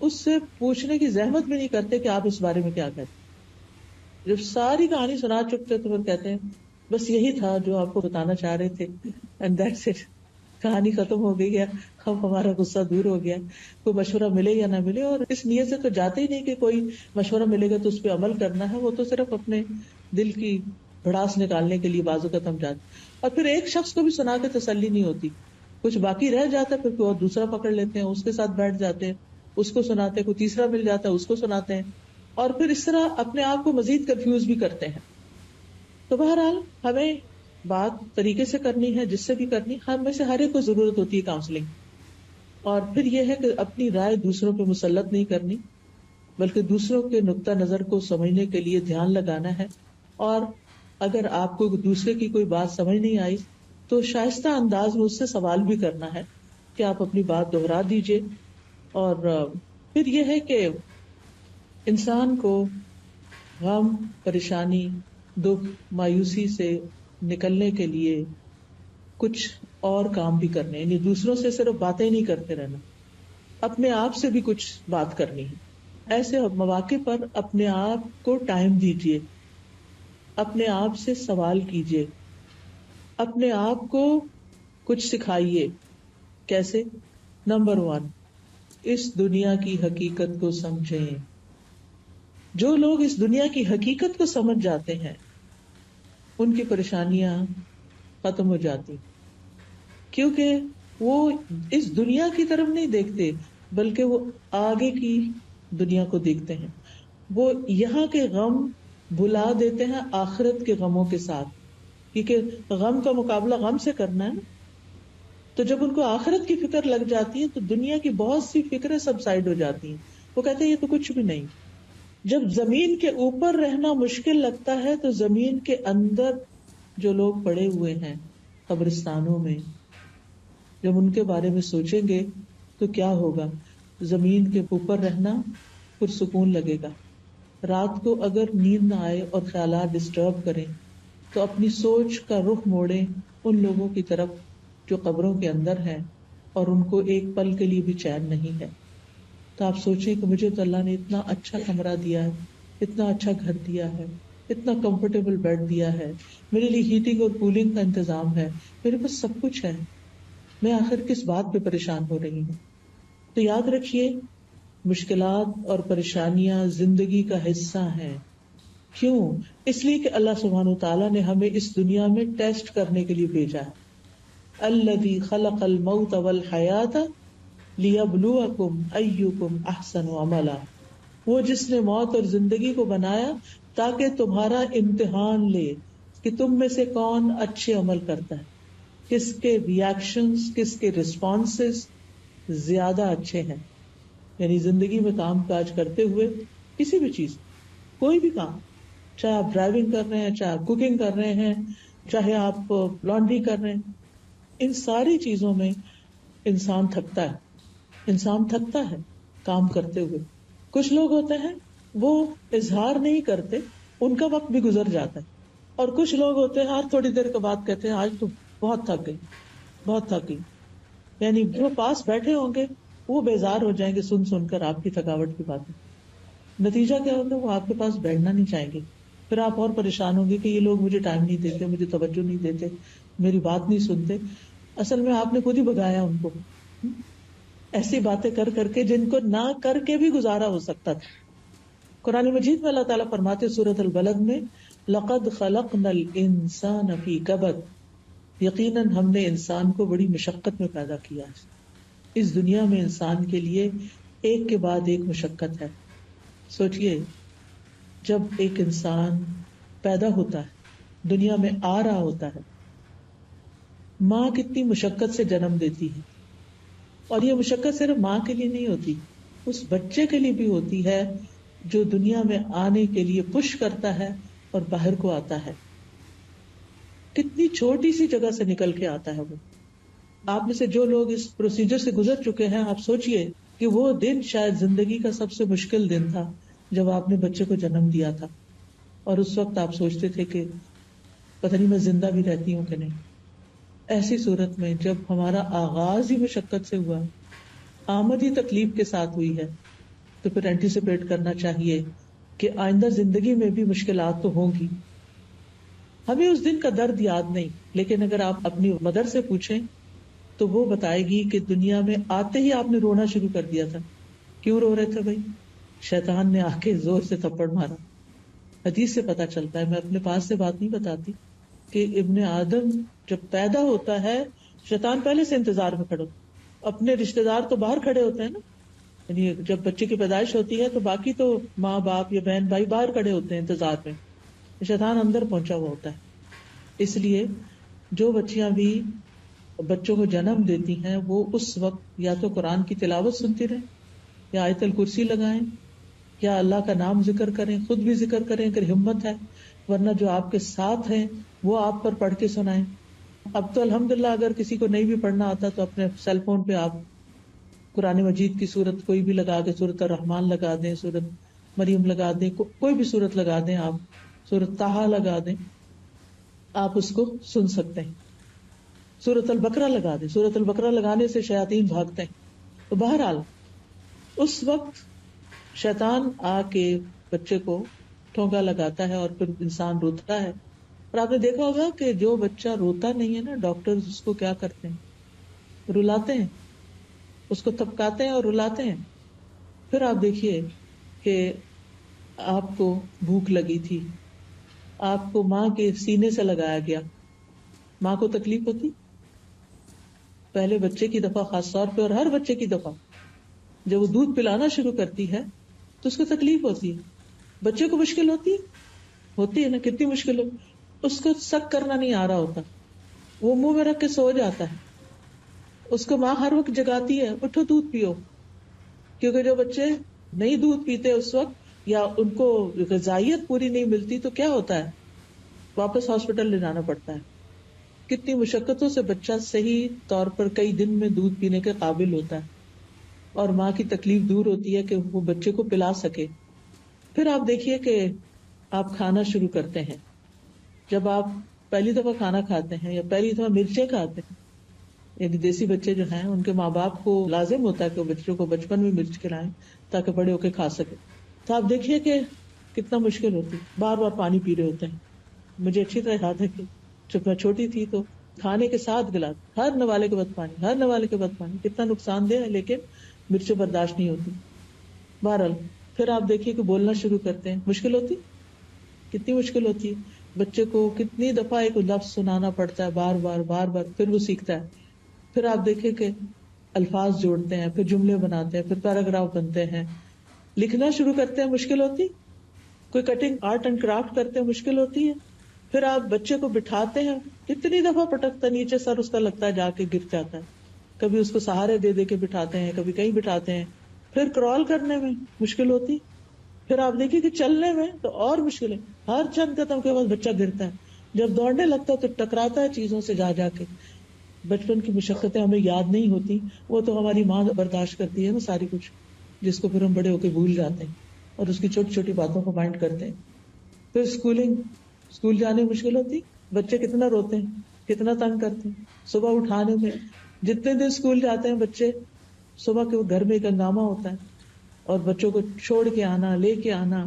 اس سے پوچھنے کی زحمت بھی نہیں کرتے کہ آپ اس بارے میں کیا کہتے ہیں. جب ساری کہانی سنا چکتے تو پھر کہتے ہیں بس یہی تھا جو آپ کو بتانا چاہ رہے تھے، اینڈ دیٹس اٹ، کہانی ختم ہو گئی ہے، اب ہمارا غصہ دور ہو گیا. کوئی مشورہ ملے یا نہ ملے، اور اس نیت سے تو جاتے ہی نہیں کہ کوئی مشورہ ملے گا تو اس پہ عمل کرنا ہے، وہ تو صرف اپنے دل کی بھڑاس نکالنے کے لیے بعض اوقات ہم جاتے. اور پھر ایک شخص کو بھی سنا کے تسلی نہیں ہوتی، کچھ باقی رہ جاتا ہے، پھر کوئی اور دوسرا پکڑ لیتے ہیں، اس کے ساتھ بیٹھ جاتے ہیں، اس کو سناتے ہیں، کوئی تیسرا مل جاتا ہے، اس کو سناتے ہیں، اور پھر اس طرح اپنے آپ کو مزید کنفیوز بھی کرتے ہیں. تو بہرحال ہمیں بات طریقے سے کرنی ہے، جس سے بھی کرنی، ہم میں سے ہر ایک کو ضرورت ہوتی ہے کاؤنسلنگ. اور پھر یہ ہے کہ اپنی رائے دوسروں پہ مسلط نہیں کرنی، بلکہ دوسروں کے نقطہ نظر کو سمجھنے کے لیے دھیان لگانا ہے اور اگر آپ کو دوسرے کی کوئی بات سمجھ نہیں آئی تو شائستہ انداز میں اس سے سوال بھی کرنا ہے کہ آپ اپنی بات دوہرا دیجئے. اور پھر یہ ہے کہ انسان کو غم، پریشانی، دکھ، مایوسی سے نکلنے کے لیے کچھ اور کام بھی کرنے، یعنی دوسروں سے صرف باتیں نہیں کرتے رہنا، اپنے آپ سے بھی کچھ بات کرنی ہے. ایسے مواقع پر اپنے آپ کو ٹائم دیجیے، اپنے آپ سے سوال کیجیے، اپنے آپ کو کچھ سکھائیے. کیسے؟ نمبر 1، اس دنیا کی حقیقت کو سمجھیں. جو لوگ اس دنیا کی حقیقت کو سمجھ جاتے ہیں ان کی پریشانیاں ختم ہو جاتی، کیونکہ وہ اس دنیا کی طرف نہیں دیکھتے بلکہ وہ آگے کی دنیا کو دیکھتے ہیں. وہ یہاں کے غم بھلا دیتے ہیں آخرت کے غموں کے ساتھ، کیونکہ غم کا مقابلہ غم سے کرنا ہے نا. تو جب ان کو آخرت کی فکر لگ جاتی ہے تو دنیا کی بہت سی فکریں سب سائڈ ہو جاتی ہیں. وہ کہتے ہیں یہ تو کچھ بھی نہیں. جب زمین کے اوپر رہنا مشکل لگتا ہے تو زمین کے اندر جو لوگ پڑے ہوئے ہیں قبرستانوں میں، جب ان کے بارے میں سوچیں گے تو کیا ہوگا. زمین کے اوپر رہنا پرسکون لگے گا. رات کو اگر نیند نہ آئے اور خیالات ڈسٹرب کریں تو اپنی سوچ کا رخ موڑیں ان لوگوں کی طرف جو قبروں کے اندر ہیں اور ان کو ایک پل کے لیے بھی چین نہیں ہے. تو آپ سوچیں کہ مجھے تو اللہ نے اتنا اچھا کمرہ دیا ہے، اتنا اچھا گھر دیا ہے، اتنا کمفرٹیبل بیڈ دیا ہے، میرے لیے ہیٹنگ اور کولنگ کا انتظام ہے، میرے پاس سب کچھ ہے، میں آخر کس بات پہ پریشان ہو رہی ہوں. تو یاد رکھیے مشکلات اور پریشانیاں زندگی کا حصہ ہیں. کیوں؟ اس لیے کہ اللہ سبحانہ وتعالیٰ نے ہمیں اس دنیا میں ٹیسٹ کرنے کے لیے بھیجا ہے. الذی خلق الموت والحیات لیبلوکم ایکم احسن عملا. وہ جس نے موت اور زندگی کو بنایا تاکہ تمہارا امتحان لے کہ تم میں سے کون اچھے عمل کرتا ہے، کس کے ریاکشنز، کس کے ریسپانسز زیادہ اچھے ہیں. یعنی زندگی میں کام کاج کرتے ہوئے کسی بھی چیز، کوئی بھی کام، چاہے آپ ڈرائیونگ کر رہے ہیں، چاہے آپ کوکنگ کر رہے ہیں، چاہے آپ لانڈری کر رہے ہیں، ان ساری چیزوں میں انسان تھکتا ہے. انسان تھکتا ہے کام کرتے ہوئے. کچھ لوگ ہوتے ہیں وہ اظہار نہیں کرتے، ان کا وقت بھی گزر جاتا ہے. اور کچھ لوگ ہوتے ہیں ہر تھوڑی دیر کے بعد کہتے ہیں آج تو بہت تھک گئی، بہت تھک گئی. یعنی جو پاس بیٹھے ہوں گے وہ بیزار ہو جائیں گے سن سن کر آپ کی تھکاوٹ کی باتیں. نتیجہ کیا ہوگا؟ وہ آپ کے پاس بیٹھنا نہیں چاہیں گے. پھر آپ اور پریشان ہوں گے کہ یہ لوگ مجھے ٹائم نہیں دیتے، مجھے توجہ نہیں دیتے، میری بات نہیں سنتے. اصل میں آپ نے خود ہی بگایا ان کو ایسی باتیں کر کر کے جن کو نہ کر کے بھی گزارا ہو سکتا تھا. قرآن مجید میں اللہ تعالیٰ فرماتے سورۃ البلد میں لقد خلقنا الانسان فی کبد، یقیناً ہم نے انسان کو بڑی مشقت میں پیدا کیا ہے. اس دنیا میں انسان کے لیے ایک کے بعد ایک مشقت ہے. سوچئے جب ایک انسان پیدا ہوتا ہے، دنیا میں آ رہا ہوتا ہے، ماں کتنی مشقت سے جنم دیتی ہے. اور یہ مشقت صرف ماں کے لیے نہیں ہوتی، اس بچے کے لیے بھی ہوتی ہے جو دنیا میں آنے کے لیے پش کرتا ہے اور باہر کو آتا ہے. کتنی چھوٹی سی جگہ سے نکل کے آتا ہے وہ. آپ میں سے جو لوگ اس پروسیجر سے گزر چکے ہیں، آپ سوچئے کہ وہ دن شاید زندگی کا سب سے مشکل دن تھا جب آپ نے بچے کو جنم دیا تھا. اور اس وقت آپ سوچتے تھے کہ پتہ نہیں میں زندہ بھی رہتی ہوں کہ نہیں. ایسی صورت میں جب ہمارا آغاز ہی مشقت سے ہوا، آمد ہی تکلیف کے ساتھ ہوئی ہے، تو پھر اینٹیسپیٹ کرنا چاہیے کہ آئندہ زندگی میں بھی مشکلات تو ہوں گی. ہمیں اس دن کا درد یاد نہیں، لیکن اگر آپ اپنی مدر سے پوچھیں تو وہ بتائے گی کہ دنیا میں آتے ہی آپ نے رونا شروع کر دیا تھا. کیوں رو رہے تھے بھائی؟ شیطان نے آ کے زور سے تھپڑ مارا. حدیث سے پتا چلتا ہے، میں اپنے پاس سے بات نہیں بتاتی، کہ ابن آدم جب پیدا ہوتا ہے شیطان پہلے سے انتظار میں کھڑا. اپنے رشتہ دار تو باہر کھڑے ہوتے ہیں نا، یعنی جب بچے کی پیدائش ہوتی ہے تو باقی تو ماں باپ یا بہن بھائی باہر کھڑے ہوتے ہیں انتظار میں، شیطان اندر پہنچا ہوا ہوتا ہے. اس لیے جو بچیاں بھی بچوں کو جنم دیتی ہیں وہ اس وقت یا تو قرآن کی تلاوت سنتی رہیں، یا آیت الکرسی لگائیں، یا اللہ کا نام ذکر کریں، خود بھی ذکر کریں اگر ہمت ہے، ورنہ جو آپ کے ساتھ ہیں وہ آپ پر پڑھ کے سنائیں. اب تو الحمدللہ اگر کسی کو نہیں بھی پڑھنا آتا تو اپنے سیل فون پہ آپ قرآن مجید کی سورت کوئی بھی لگا کے، سورت الرحمن لگا دیں، سورت مریم لگا دیں، کوئی بھی سورت لگا دیں، آپ سورت طٰہٰ لگا دیں، آپ اس کو سن سکتے ہیں. سورت البقرہ لگا دیں، سورت البقرہ لگانے سے شیاطین بھاگتے ہیں. تو بہرحال اس وقت شیطان آ کے بچے کو ٹھونکا لگاتا ہے اور پھر انسان روتا ہے. اور آپ نے دیکھا ہوگا کہ جو بچہ روتا نہیں ہے نا، ڈاکٹر اس کو کیا کرتے ہیں؟ رلاتے ہیں، اس کو تھپکاتے ہیں اور رلاتے ہیں. پھر آپ دیکھیے کہ آپ کو بھوک لگی تھی، آپ کو ماں کے سینے سے لگایا گیا، ماں کو تکلیف ہوتی؟ پہلے بچے کی دفعہ خاص طور پہ، اور ہر بچے کی دفعہ جب وہ دودھ پلانا شروع کرتی ہے تو اس کو تکلیف ہوتی ہے. بچے کو مشکل ہوتی ہے نا، کتنی مشکل ہو. اس کو سک کرنا نہیں آ رہا ہوتا، وہ منہ میں رکھ کے سو جاتا ہے. اس کو ماں ہر وقت جگاتی ہے، اٹھو دودھ پیو. کیونکہ جو بچے نہیں دودھ پیتے اس وقت، یا ان کو غذائیت پوری نہیں ملتی، تو کیا ہوتا ہے؟ واپس ہاسپٹل لے جانا پڑتا ہے. کتنی مشقتوں سے بچہ صحیح طور پر کئی دن میں دودھ پینے کے قابل ہوتا ہے، اور ماں کی تکلیف دور ہوتی ہے کہ وہ بچے کو پلا سکے. پھر آپ دیکھیے کہ آپ کھانا شروع کرتے ہیں. جب آپ پہلی دفعہ کھانا کھاتے ہیں یا پہلی دفعہ مرچیں کھاتے ہیں، یعنی دیسی بچے جو ہیں ان کے ماں باپ کو لازم ہوتا ہے کہ وہ بچوں کو بچپن میں مرچ کھلائیں تاکہ بڑے ہو کے کھا سکے. تو آپ دیکھیے کہ کتنا مشکل ہوتی، بار بار پانی پی رہے ہوتے ہیں. مجھے اچھی طرح یاد ہے کہ جب میں چھوٹی تھی تو کھانے کے ساتھ گلاس، ہر نوالے کے بعد پانی، ہر نوالے کے بعد پانی. کتنا نقصان دہ ہے، لیکن مرچیں برداشت نہیں ہوتی. بہرحال پھر آپ دیکھیے کہ بولنا شروع کرتے ہیں، مشکل ہوتی، کتنی مشکل ہوتی ہے. بچے کو کتنی دفعہ ایک لفظ سنانا پڑتا ہے، بار بار بار بار، پھر وہ سیکھتا ہے. پھر آپ دیکھیں کہ الفاظ جوڑتے ہیں، پھر جملے بناتے ہیں، پھر پیراگراف بنتے ہیں. لکھنا شروع کرتے ہیں، مشکل ہوتی. کوئی کٹنگ آرٹ اینڈ کرافٹ کرتے ہیں، مشکل ہوتی ہے. پھر آپ بچے کو بٹھاتے ہیں، کتنی دفعہ پٹکتا، نیچے سر اس کا لگتا ہے جا کے گر جاتا ہے. کبھی اس کو سہارے دے دے کے بٹھاتے ہیں، کبھی کہیں بٹھاتے ہیں. پھر کرال کرنے میں مشکل ہوتی. پھر آپ دیکھیے کہ چلنے میں تو اور مشکل ہے، ہر چند قدم کے بعد بچہ گرتا ہے. جب دوڑنے لگتا ہے تو ٹکراتا ہے چیزوں سے جا جا کے. بچپن کی مشقتیں ہمیں یاد نہیں ہوتی، وہ تو ہماری ماں برداشت کرتی ہے نا ساری کچھ، جس کو پھر ہم بڑے ہو کے بھول جاتے ہیں اور اس کی چھوٹی چھوٹی باتوں کو مائنڈ کرتے ہیں. پھر اسکول جانے میں مشکل ہوتی. بچے کتنا روتے ہیں، کتنا تنگ کرتے ہیں. صبح اٹھانے میں، جتنے دن اسکول جاتے ہیں بچے، صبح کے وہ گھر میں ایک ہنگامہ ہوتا ہے، اور بچوں کو چھوڑ کے آنا، لے کے آنا.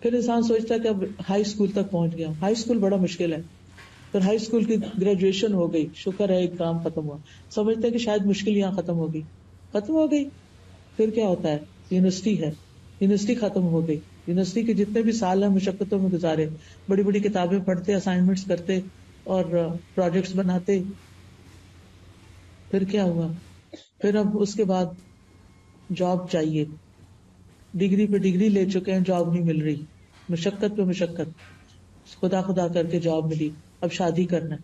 پھر انسان سوچتا ہے کہ اب ہائی اسکول تک پہنچ گیا. ہائی اسکول بڑا مشکل ہے. پھر ہائی اسکول کی گریجویشن ہو گئی، شکر ہے ایک کام ختم ہوا. سمجھتے ہیں کہ شاید مشکل یہاں ختم ہو گئی. پھر کیا ہوتا ہے؟ یونیورسٹی ہے، یونیورسٹی ختم ہو گئی. یونیورسٹی کے جتنے بھی سال ہیں مشقتوں میں گزارے، بڑی بڑی کتابیں پڑھتے، اسائنمنٹس کرتے اور پروجیکٹس بناتے. پھر کیا ہوا؟ پھر اب اس کے بعد جاب چاہیے. ڈگری پہ ڈگری لے چکے ہیں، جاب نہیں مل رہی. مشقت پہ مشقت، خدا خدا کر کے جاب ملی. اب شادی کرنا ہے،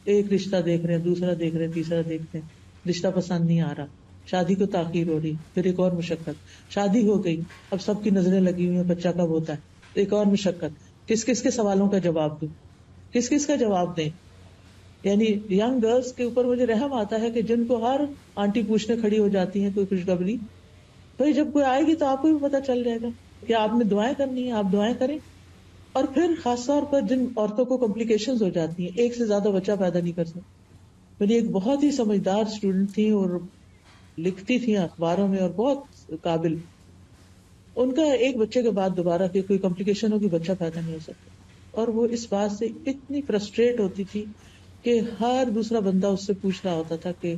ایک رشتہ دیکھ رہے ہیں، دوسرا دیکھ رہے ہیں، تیسرا دیکھتے ہیں، رشتہ پسند نہیں آ رہا، شادی کو تاخیر ہو رہی. پھر ایک اور مشقت، شادی ہو گئی، اب سب کی نظریں لگی ہوئی ہیں بچہ کب ہوتا ہے. ایک اور مشقت، کس کس کے سوالوں کا جواب دوں، کس کس کا جواب دیں. یعنی ینگ گرلس کے اوپر مجھے رحم آتا ہے کہ جن کو ہر آنٹی پوچھنے کھڑی ہو جاتی ہیں کوئی خوشخبری. بھائی جب کوئی آئے گی تو آپ کو بھی پتا چل جائے گا کہ آپ نے دعائیں کرنی ہیں، آپ دعائیں کریں. اور پھر خاص طور پر جن عورتوں کو کمپلیکیشنز ہو جاتی ہیں، ایک سے زیادہ بچہ پیدا نہیں کر سکتی. میری ایک بہت ہی سمجھدار اسٹوڈنٹ تھی اور لکھتی تھی اخباروں میں اور بہت قابل. ان کا ایک بچے کے بعد دوبارہ کہ کوئی کمپلیکیشن ہوگی، بچہ پیدا نہیں ہو سکتا. اور وہ اس بات سے اتنی فرسٹریٹ ہوتی تھی کہ ہر دوسرا بندہ اس سے پوچھ رہا ہوتا تھا کہ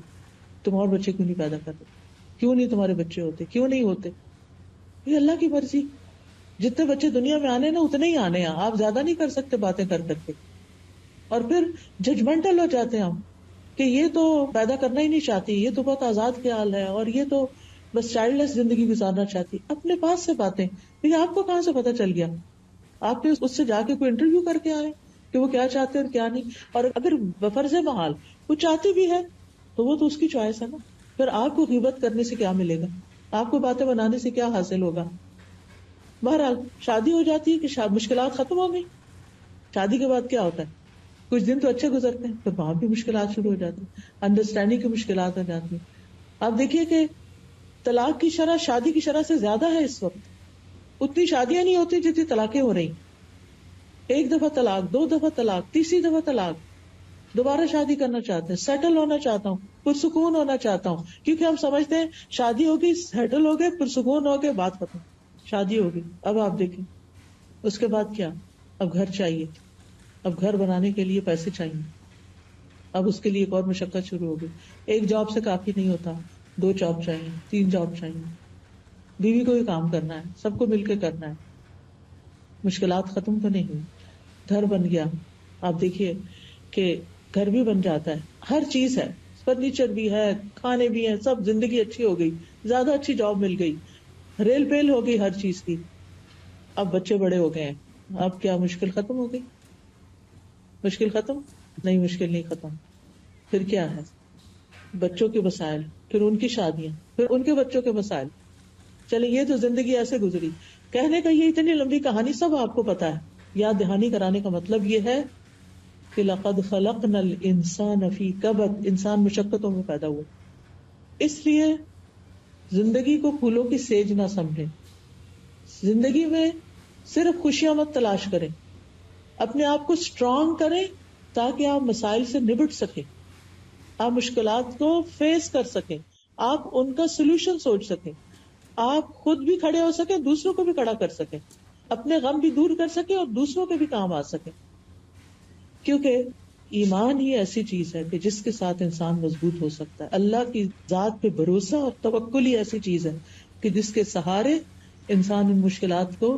تم اور بچے کیوں نہیں پیدا کر رہے، کیوں نہیں تمہارے بچے ہوتے، کیوں نہیں ہوتے. یہ اللہ کی مرضی. جتنے بچے دنیا میں آنے نا اتنے ہی آنے ہیں، آپ زیادہ نہیں کر سکتے باتیں کر کر کے. اور پھر ججمنٹل ہو جاتے ہیں ہم کہ یہ تو پیدا کرنا ہی نہیں چاہتی، یہ تو بہت آزاد خیال ہے، اور یہ تو بس چائلڈ لیس زندگی گزارنا چاہتی. اپنے پاس سے باتیں، لیکن آپ کو کہاں سے پتا چل گیا؟ آپ نے اس سے جا کے کوئی انٹرویو کر کے آئے کہ وہ کیا چاہتے ہیں اور کیا نہیں. اور اگر بفرض محال وہ چاہتی بھی ہے تو وہ تو اس کی چوائس ہے نا. پھر آپ کو غیبت کرنے سے کیا ملے گا؟ آپ کو باتیں بنانے سے کیا حاصل ہوگا؟ بہرحال شادی ہو جاتی ہے کہ مشکلات ختم ہو گئی. شادی کے بعد کیا ہوتا ہے؟ کچھ دن تو اچھے گزرتے ہیں، پھر وہاں بھی مشکلات شروع ہو جاتی ہیں، انڈرسٹینڈنگ کی مشکلات ہو جاتی ہیں. آپ دیکھیے کہ طلاق کی شرح شادی کی شرح سے زیادہ ہے اس وقت. اتنی شادیاں نہیں ہوتی جتنی طلاقیں ہو رہی. ایک دفعہ طلاق، دو دفعہ طلاق، تیسری دفعہ طلاق. دوبارہ شادی کرنا چاہتے ہیں، سیٹل ہونا چاہتا ہوں، پرسکون ہونا چاہتا ہوں، کیونکہ ہم سمجھتے ہیں شادی ہوگی، سیٹل ہو گئے، پرسکون ہو گئے، بات ختم. شادی ہوگی، اب آپ دیکھیں اس کے بعد کیا؟ اب گھر چاہیے، اب گھر بنانے کے لیے پیسے چاہیے، اب اس کے لیے ایک اور مشقت شروع ہو گئی. ایک جاب سے کافی نہیں ہوتا، 2 جاب چاہیے، 3 جاب چاہیے. بیوی کو بھی کام کرنا ہے، سب کو مل کے کرنا ہے. مشکلات ختم تو نہیں ہوئی. گھر بن گیا، آپ دیکھیے کہ گھر بھی بن جاتا ہے، ہر چیز ہے، فرنیچر بھی ہے، کھانے بھی ہیں، سب، زندگی اچھی ہو گئی، زیادہ اچھی جاب مل گئی، ریل پیل ہو گئی ہر چیز کی. اب بچے بڑے ہو گئے ہیں، اب کیا مشکل ختم ہو گئی؟ مشکل ختم نہیں، مشکل نہیں ختم. پھر کیا ہے؟ بچوں کے مسائل، پھر ان کی شادیاں، پھر ان کے بچوں کے مسائل. چلے یہ تو زندگی ایسے گزری. کہنے کا یہ اتنی لمبی کہانی سب آپ کو پتا ہے. یاد دہانی کرانے کا مطلب یہ ہے کہ لقد خلقنا الانسان فی کبد، انسان مشقتوں میں پیدا ہوا. اس لیے زندگی کو پھولوں کی سیج نہ سمجھیں. زندگی میں صرف خوشیاں مت تلاش کریں، اپنے آپ کو اسٹرانگ کریں تاکہ آپ مسائل سے نبٹ سکیں، آپ مشکلات کو فیس کر سکیں، آپ ان کا سولوشن سوچ سکیں، آپ خود بھی کھڑے ہو سکیں، دوسروں کو بھی کھڑا کر سکیں، اپنے غم بھی دور کر سکیں اور دوسروں کے بھی کام آ سکیں. کیونکہ ایمان ہی ایسی چیز ہے کہ جس کے ساتھ انسان مضبوط ہو سکتا ہے. اللہ کی ذات پہ بھروسہ اور توکل ہی ایسی چیز ہے کہ جس کے سہارے انسان ان مشکلات کو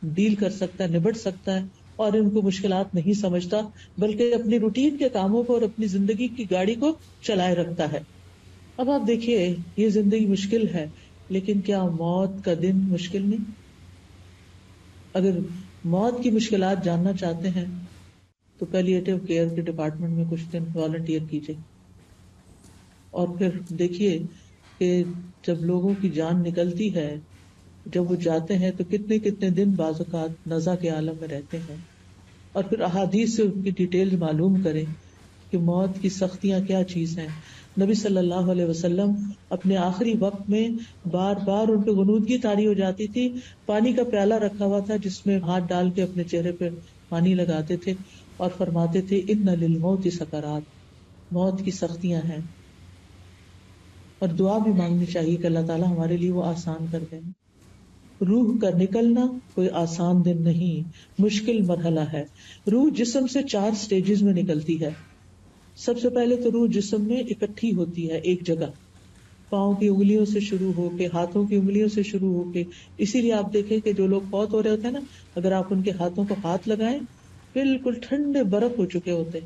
ڈیل کر سکتا ہے، نبٹ سکتا ہے، اور ان کو مشکلات نہیں سمجھتا بلکہ اپنی روٹین کے کاموں کو اور اپنی زندگی کی گاڑی کو چلائے رکھتا ہے. اب آپ دیکھیے یہ زندگی مشکل ہے، لیکن کیا موت کا دن مشکل نہیں؟ اگر موت کی مشکلات جاننا چاہتے ہیں تو پیلیٹیو کیئر کے ڈپارٹمنٹ میں کچھ دن والنٹیئر کیجیے، اور پھر دیکھیے کہ جب لوگوں کی جان نکلتی ہے، جب وہ جاتے ہیں تو کتنے کتنے دن بعض اوقات نزع کے عالم میں رہتے ہیں، اور پھر احادیث سے ان کی ڈیٹیل معلوم کریں کہ موت کی سختیاں کیا چیز ہیں. نبی صلی اللہ علیہ وسلم اپنے آخری وقت میں بار بار ان پہ غنودگی طاری ہو جاتی تھی، پانی کا پیالہ رکھا ہوا تھا جس میں ہاتھ ڈال کے اپنے چہرے پہ پانی لگاتے تھے اور فرماتے تھے ان للموت سکرات، موت کی سختیاں ہیں. اور دعا بھی مانگنی چاہیے کہ اللہ تعالیٰ ہمارے لیے وہ آسان کر دیں. روح کا نکلنا کوئی آسان دن نہیں، مشکل مرحلہ ہے. روح جسم سے 4 سٹیجز میں نکلتی ہے. سب سے پہلے تو روح جسم میں اکٹھی ہوتی ہے ایک جگہ، پاؤں کی انگلیوں سے شروع ہو کے، ہاتھوں کی انگلیوں سے شروع ہو کے. اسی لیے آپ دیکھیں کہ جو لوگ فوت ہو رہے ہوتے ہیں نا، اگر آپ ان کے ہاتھوں کو ہاتھ لگائیں بالکل ٹھنڈے برف ہو چکے ہوتے.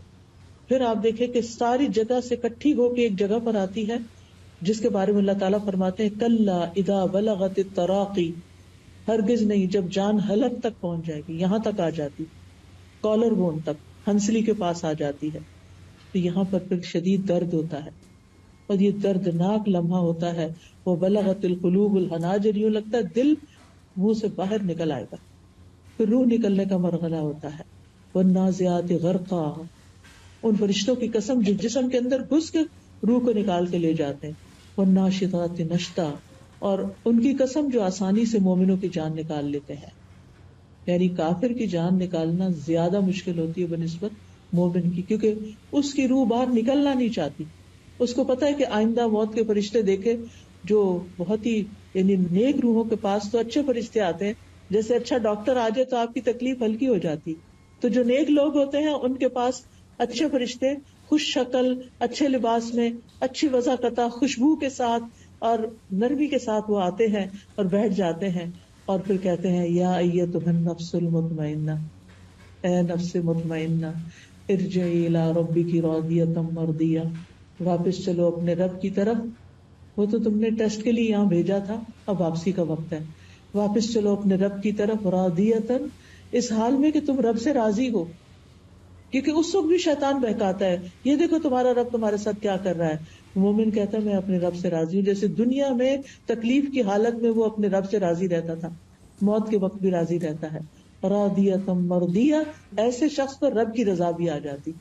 پھر آپ دیکھیں کہ ساری جگہ سے اکٹھی ہو کے ایک جگہ پر آتی ہے جس کے بارے میں اللہ تعالیٰ فرماتے ہیں کلا اذا بلغت التراقی، ہرگز نہیں، جب جان حلق تک پہنچ جائے گی، یہاں تک آ جاتی، کالر بون تک، ہنسلی کے پاس آ جاتی ہے، تو یہاں پر پھر شدید درد ہوتا ہے اور یہ دردناک لمحہ ہوتا ہے. وہ بلغت القلوب الحناجر، یوں لگتا ہے دل منہ سے باہر نکل آئے گا. پھر روح نکلنے کا مرحلہ ہوتا ہے والنازعات غرقا، ان فرشتوں کی قسم جو جسم کے اندر گھس کے روح کو نکال کے لے جاتے ہیں. والناشطات نشطا، اور ان کی قسم جو آسانی سے مومنوں کی جان نکال لیتے ہیں. یعنی کافر کی جان نکالنا زیادہ مشکل ہوتی ہے بنسبت مومن کی، کیونکہ اس کی روح باہر نکلنا نہیں چاہتی. اس کو پتا ہے کہ آئندہ موت کے فرشتے دیکھے جو بہت ہی یعنی نیک روحوں کے پاس تو اچھے فرشتے آتے ہیں، جیسے اچھا ڈاکٹر آ جائے تو آپ کی تکلیف ہلکی ہو جاتی. تو جو نیک لوگ ہوتے ہیں ان کے پاس اچھے فرشتے خوش شکل، اچھے لباس میں، اچھی وضاحت، خوشبو کے ساتھ اور نرمی کے ساتھ وہ آتے ہیں اور بیٹھ جاتے ہیں اور پھر کہتے ہیں یا ایتھا النفس المطمئنہ، اے نفس مطمئنہ، ارجعی الی ربک راضیۃ مرضیہ، واپس چلو اپنے رب کی طرف. وہ تو تم نے ٹیسٹ کے لیے یہاں بھیجا تھا، اب واپسی کا وقت ہے. واپس چلو اپنے رب کی طرف راضیۃ، اس حال میں کہ تم رب سے راضی ہو. کیونکہ اس وقت بھی شیطان بہکاتا ہے، یہ دیکھو تمہارا رب تمہارے ساتھ کیا کر رہا ہے. مومن کہتا ہے میں اپنے رب سے راضی ہوں. جیسے دنیا میں تکلیف کی حالت میں وہ اپنے رب سے راضی رہتا تھا، موت کے وقت بھی راضی رہتا ہے. راضیۃ مرضیہ، ایسے شخص پر رب کی رضا بھی آ جاتی،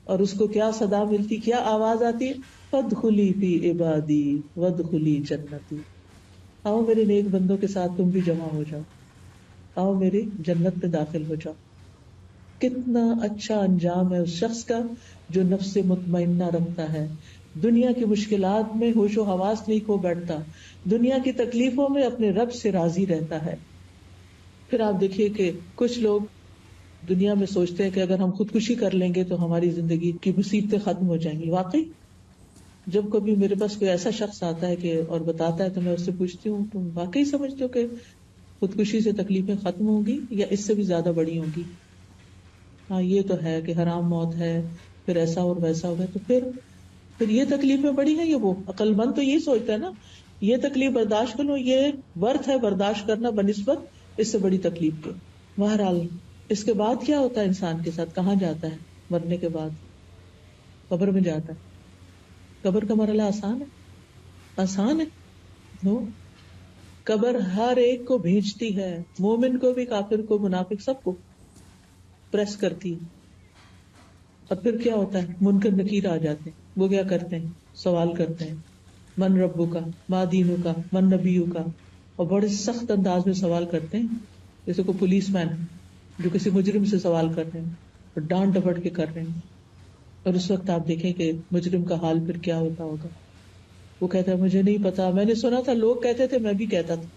اور اس کو کیا صدا ملتی، کیا آواز آتی، فادخلی فی عبادی وادخلی جنتی، آؤ میرے نیک بندوں کے ساتھ تم بھی جمع ہو جاؤ، آؤ میری جنت میں داخل ہو جاؤ۔ کتنا اچھا انجام ہے اس شخص کا جو نفس مطمئنہ رکھتا ہے، دنیا کی مشکلات میں ہوش و حواس نہیں کھو بیٹھتا، دنیا کی تکلیفوں میں اپنے رب سے راضی رہتا ہے۔ پھر آپ دیکھیے کہ کچھ لوگ دنیا میں سوچتے ہیں کہ اگر ہم خودکشی کر لیں گے تو ہماری زندگی کی مصیبتیں ختم ہو جائیں گی۔ واقعی جب کبھی میرے پاس کوئی ایسا شخص آتا ہے کہ اور بتاتا ہے تو میں اس سے پوچھتی ہوں تم واقعی سمجھتے ہو کہ خودکشی سے تکلیفیں ختم ہوں گی یا اس سے بھی زیادہ بڑی ہوں گی؟ ہاں یہ تو ہے کہ حرام موت ہے، پھر ایسا اور ویسا ہو گیا، تو پھر یہ تکلیفیں بڑی ہیں یا وہ؟ عقل مند تو یہ سوچتا ہے نا یہ تکلیف برداشت کر لو، یہ ورتھ ہے برداشت کرنا بنسبت اس سے بڑی تکلیف کے۔ بہرحال اس کے بعد کیا ہوتا ہے انسان کے ساتھ، کہاں جاتا ہے مرنے کے بعد؟ قبر میں جاتا ہے۔ قبر کا مرحلہ آسان ہے؟ آسان ہے؟ نو، قبر ہر ایک کو بھیجتی ہے، مومن کو بھی، کافر کو، منافق، سب کو پریس کرتی ہے۔ اور پھر کیا ہوتا ہے، منکر نکیر آ جاتے ہیں، وہ کیا کرتے ہیں، سوال کرتے ہیں، من ربو کا، ما دینو کا، من نبیو کا، اور بڑے سخت انداز میں سوال کرتے ہیں، جیسے کوئی پولیس مین جو کسی مجرم سے سوال کر رہے ہیں اور ڈانٹ ڈپٹ کے کر رہے ہیں۔ اور اس وقت آپ دیکھیں کہ مجرم کا حال پھر کیا ہوتا ہوگا، وہ کہتا ہے مجھے نہیں پتا، میں نے سنا تھا، لوگ کہتے تھے، میں بھی کہتا تھا۔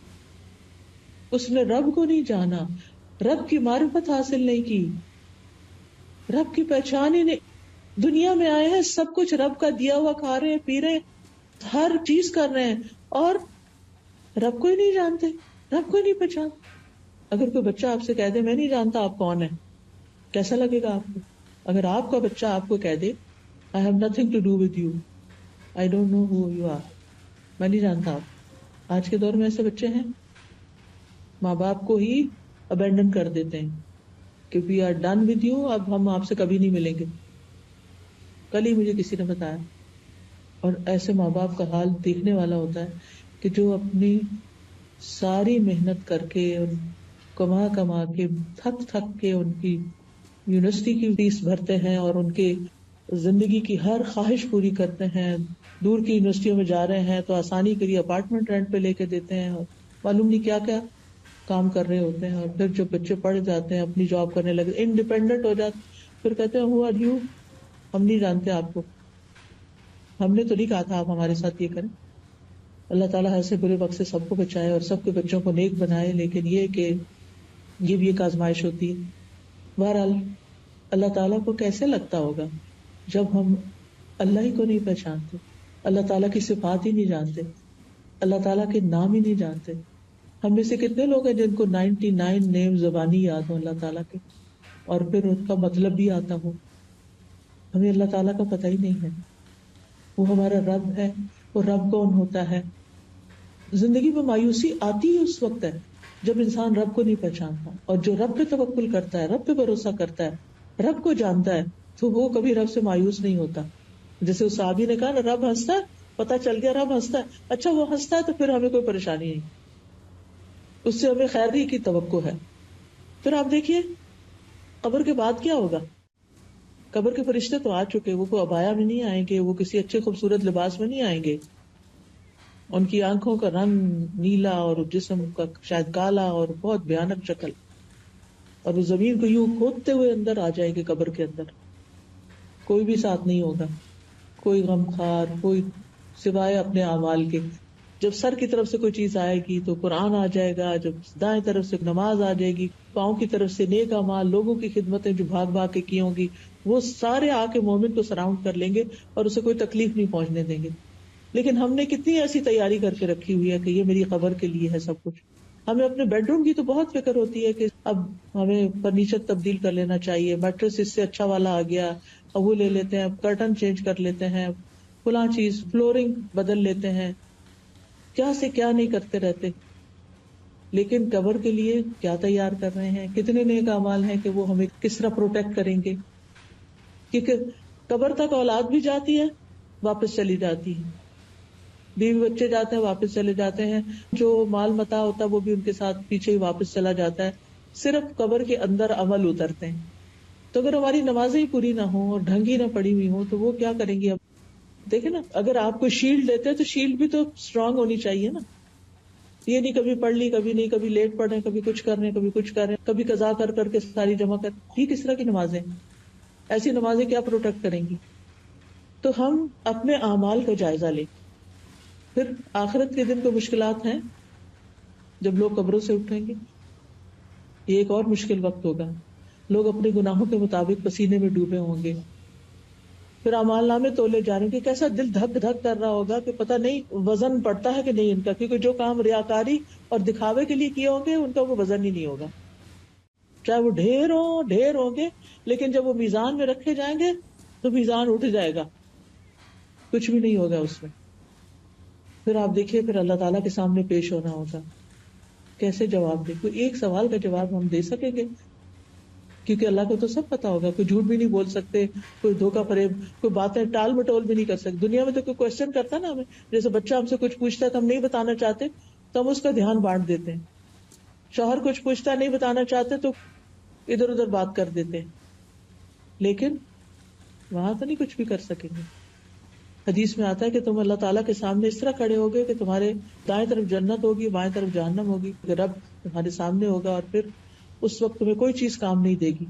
اس نے رب کو نہیں جانا، رب کی معرفت حاصل نہیں کی، رب کی پہچان ہی نہیں۔ دنیا میں آئے ہیں، سب کچھ رب کا دیا ہوا کھا رہے ہیں، پی رہے ہیں، ہر چیز کر رہے ہیں، اور رب کو ہی نہیں جانتے، رب کو ہی نہیں پہچانتے۔ اگر کوئی بچہ آپ سے کہہ دے میں نہیں جانتا آپ کون ہیں، کیسا لگے گا آپ کو؟ اگر آپ کا بچہ آپ کو کہہ دے I have nothing to do with you, I don't know who you are، میں نہیں جانتا آپ۔ آج کے دور میں ایسے بچے ہیں، ماں باپ کو ہی ابینڈن کر دیتے ہیں کہ we are done with you، اب ہم آپ سے کبھی نہیں ملیں گے۔ کل ہی مجھے کسی نے بتایا، اور ایسے ماں باپ کا حال دیکھنے والا ہوتا ہے کہ جو اپنی ساری محنت کر کے، کما کما کے، تھک تھک کے ان کی یونیورسٹی کی فیس بھرتے ہیں اور ان کے زندگی کی ہر خواہش پوری کرتے ہیں، دور کی یونیورسٹیوں میں جا رہے ہیں تو آسانی کے لیے اپارٹمنٹ رینٹ پہ لے کے دیتے ہیں، اور معلوم نہیں کیا کیا کام کر رہے ہوتے ہیں۔ اور پھر جب بچے پڑھ جاتے ہیں، اپنی جاب کرنے لگے، انڈیپینڈنٹ ہو جاتے، پھر کہتے ہیں ہو آر یو، ہم نہیں جانتے آپ کو، ہم نے تو نہیں کہا تھا آپ ہمارے ساتھ یہ کریں۔ اللہ تعالیٰ ایسے برے وقت سے سب کو بچائے اور سب کے بچوں کو نیک بنائے، لیکن یہ کہ یہ بھی ایک آزمائش ہوتی ہے۔ بہرحال اللہ تعالیٰ کو کیسے لگتا ہوگا جب ہم اللہ ہی کو نہیں پہچانتے، اللہ تعالیٰ کی صفات ہی نہیں جانتے، اللہ تعالیٰ کے نام ہی نہیں جانتے۔ ہم میں سے کتنے لوگ ہیں جن کو 99 نیم زبانی یاد ہو اللہ تعالیٰ کے، اور پھر ان کا مطلب بھی آتا ہو؟ ہمیں اللہ تعالیٰ کا پتہ ہی نہیں ہے۔ وہ ہمارا رب ہے، وہ رب کون ہوتا ہے؟ زندگی میں مایوسی آتی ہی اس وقت ہے جب انسان رب کو نہیں پہچانتا، اور جو رب پہ توکل کرتا ہے، رب پہ بھروسہ کرتا ہے، رب کو جانتا ہے، تو وہ کبھی رب سے مایوس نہیں ہوتا۔ جیسے اس صحابی نے کہا نا، رب ہنستا ہے، پتہ چل گیا رب ہنستا ہے، اچھا وہ ہنستا ہے تو پھر ہمیں کوئی پریشانی نہیں، اس سے ہمیں خیر ہی کی توقع ہے۔ پھر آپ دیکھیے قبر کے بعد کیا ہوگا۔ قبر کے فرشتے تو آ چکے، وہ کوئی عبایا میں نہیں آئیں گے، وہ کسی اچھے خوبصورت لباس میں نہیں آئیں گے، ان کی آنکھوں کا رنگ نیلا اور جسم کا شاید کالا اور بہت بھیانک شکل، اور وہ زمین کو یوں کھودتے ہوئے اندر آ جائیں گے قبر کے اندر۔ کوئی بھی ساتھ نہیں ہوگا، کوئی غمخوار، کوئی سوائے اپنے اعمال کے۔ جب سر کی طرف سے کوئی چیز آئے گی تو قرآن آ جائے گا، جب دائیں طرف سے نماز آ جائے گی، پاؤں کی طرف سے نیک اعمال، لوگوں کی خدمتیں جو بھاگ بھاگ کے کی ہوں گی، وہ سارے آ کے مومن کو سراؤنڈ کر لیں گے اور اسے کوئی تکلیف نہیں پہنچنے دیں گے۔ لیکن ہم نے کتنی ایسی تیاری کر کے رکھی ہوئی ہے کہ یہ میری قبر کے لیے ہے سب کچھ۔ ہمیں اپنے بیڈ روم کی تو بہت فکر ہوتی ہے کہ اب ہمیں فرنیچر تبدیل کر لینا چاہیے، میٹرس اس سے اچھا والا آ گیا، اب وہ لے لیتے ہیں، کرٹن چینج کر لیتے ہیں، فلاں چیز، فلورنگ بدل لیتے ہیں، کیا سے کیا نہیں کرتے رہتے۔ لیکن قبر کے لیے کیا تیار کر رہے ہیں، کتنے نیک اعمال ہیں کہ وہ ہمیں کس طرح پروٹیکٹ کریں گے، کیونکہ قبر تک اولاد بھی جاتی ہے، واپس چلی جاتی ہے، بیوی بچے جاتے ہیں واپس چلے جاتے ہیں، جو مال متاع ہوتا ہے وہ بھی ان کے ساتھ پیچھے ہی واپس چلا جاتا ہے۔ صرف قبر کے اندر عمل اترتے ہیں. تو اگر ہماری نمازیں ہی پوری نہ ہوں اور ڈھنگ ہی نہ پڑی ہوئی ہوں تو وہ کیا کریں گی؟ اب دیکھیں نا، اگر آپ کو شیلڈ دیتے ہیں تو شیلڈ بھی تو اسٹرانگ ہونی چاہیے نا. یہ نہیں کبھی پڑھ لی کبھی نہیں، کبھی لیٹ پڑھ رہے ہیں کبھی کچھ کر رہے ہیں کبھی کچھ کر رہے ہیں، کبھی قضا کر کر کے ساری جمع کر. یہ کس طرح کی نمازیں؟ ایسی نمازیں کیا پروٹیکٹ کریں گی؟ تو ہم اپنے اعمال کا جائزہ لیں. پھر آخرت کے دن کو مشکلات ہیں جب لوگ قبروں سے اٹھیں گے. یہ ایک اور مشکل وقت ہوگا. لوگ اپنے گناہوں کے مطابق پسینے میں ڈوبے ہوں گے. پھر اعمال نامے تولے جا رہے ہیں کہ کیسا دل دھک دھک کر رہا ہوگا کہ پتہ نہیں وزن پڑتا ہے کہ نہیں ان کا، کیونکہ جو کام ریاکاری اور دکھاوے کے لیے کیے ہوں گے ان کا وہ وزن ہی نہیں ہوگا. چاہے وہ ڈھیر ہوں گے، لیکن جب وہ میزان میں رکھے جائیں گے تو میزان اٹھ جائے گا، کچھ بھی نہیں ہوگا اس میں. پھر آپ دیکھیے پھر اللہ تعالیٰ کے سامنے پیش ہونا ہوگا. کیسے جواب دے؟ کوئی ایک سوال کا جواب ہم دے سکیں گے؟ کیونکہ اللہ کو تو سب پتا ہوگا. کوئی جھوٹ بھی نہیں بول سکتے، کوئی دھوکہ فریب، کوئی باتیں ٹال مٹول بھی نہیں کر سکتے. دنیا میں تو کوئی کوشچن کرتا نا ہمیں، جیسے بچہ ہم سے کچھ پوچھتا ہے تو ہم نہیں بتانا چاہتے تو ہم اس کا دھیان بانٹ دیتے ہیں. شوہر کچھ پوچھتا نہیں بتانا چاہتے تو ادھر ادھر بات کر دیتے ہیں. لیکن وہاں تو نہیں کچھ بھی کر سکیں گے. حدیث میں آتا ہے کہ تم اللہ تعالیٰ کے سامنے اس طرح کھڑے ہوگے کہ تمہارے دائیں طرف جنت ہوگی، بائیں طرف جہنم ہوگی، کہ رب تمہارے سامنے ہوگا اور پھر اس وقت تمہیں کوئی چیز کام نہیں دے گی.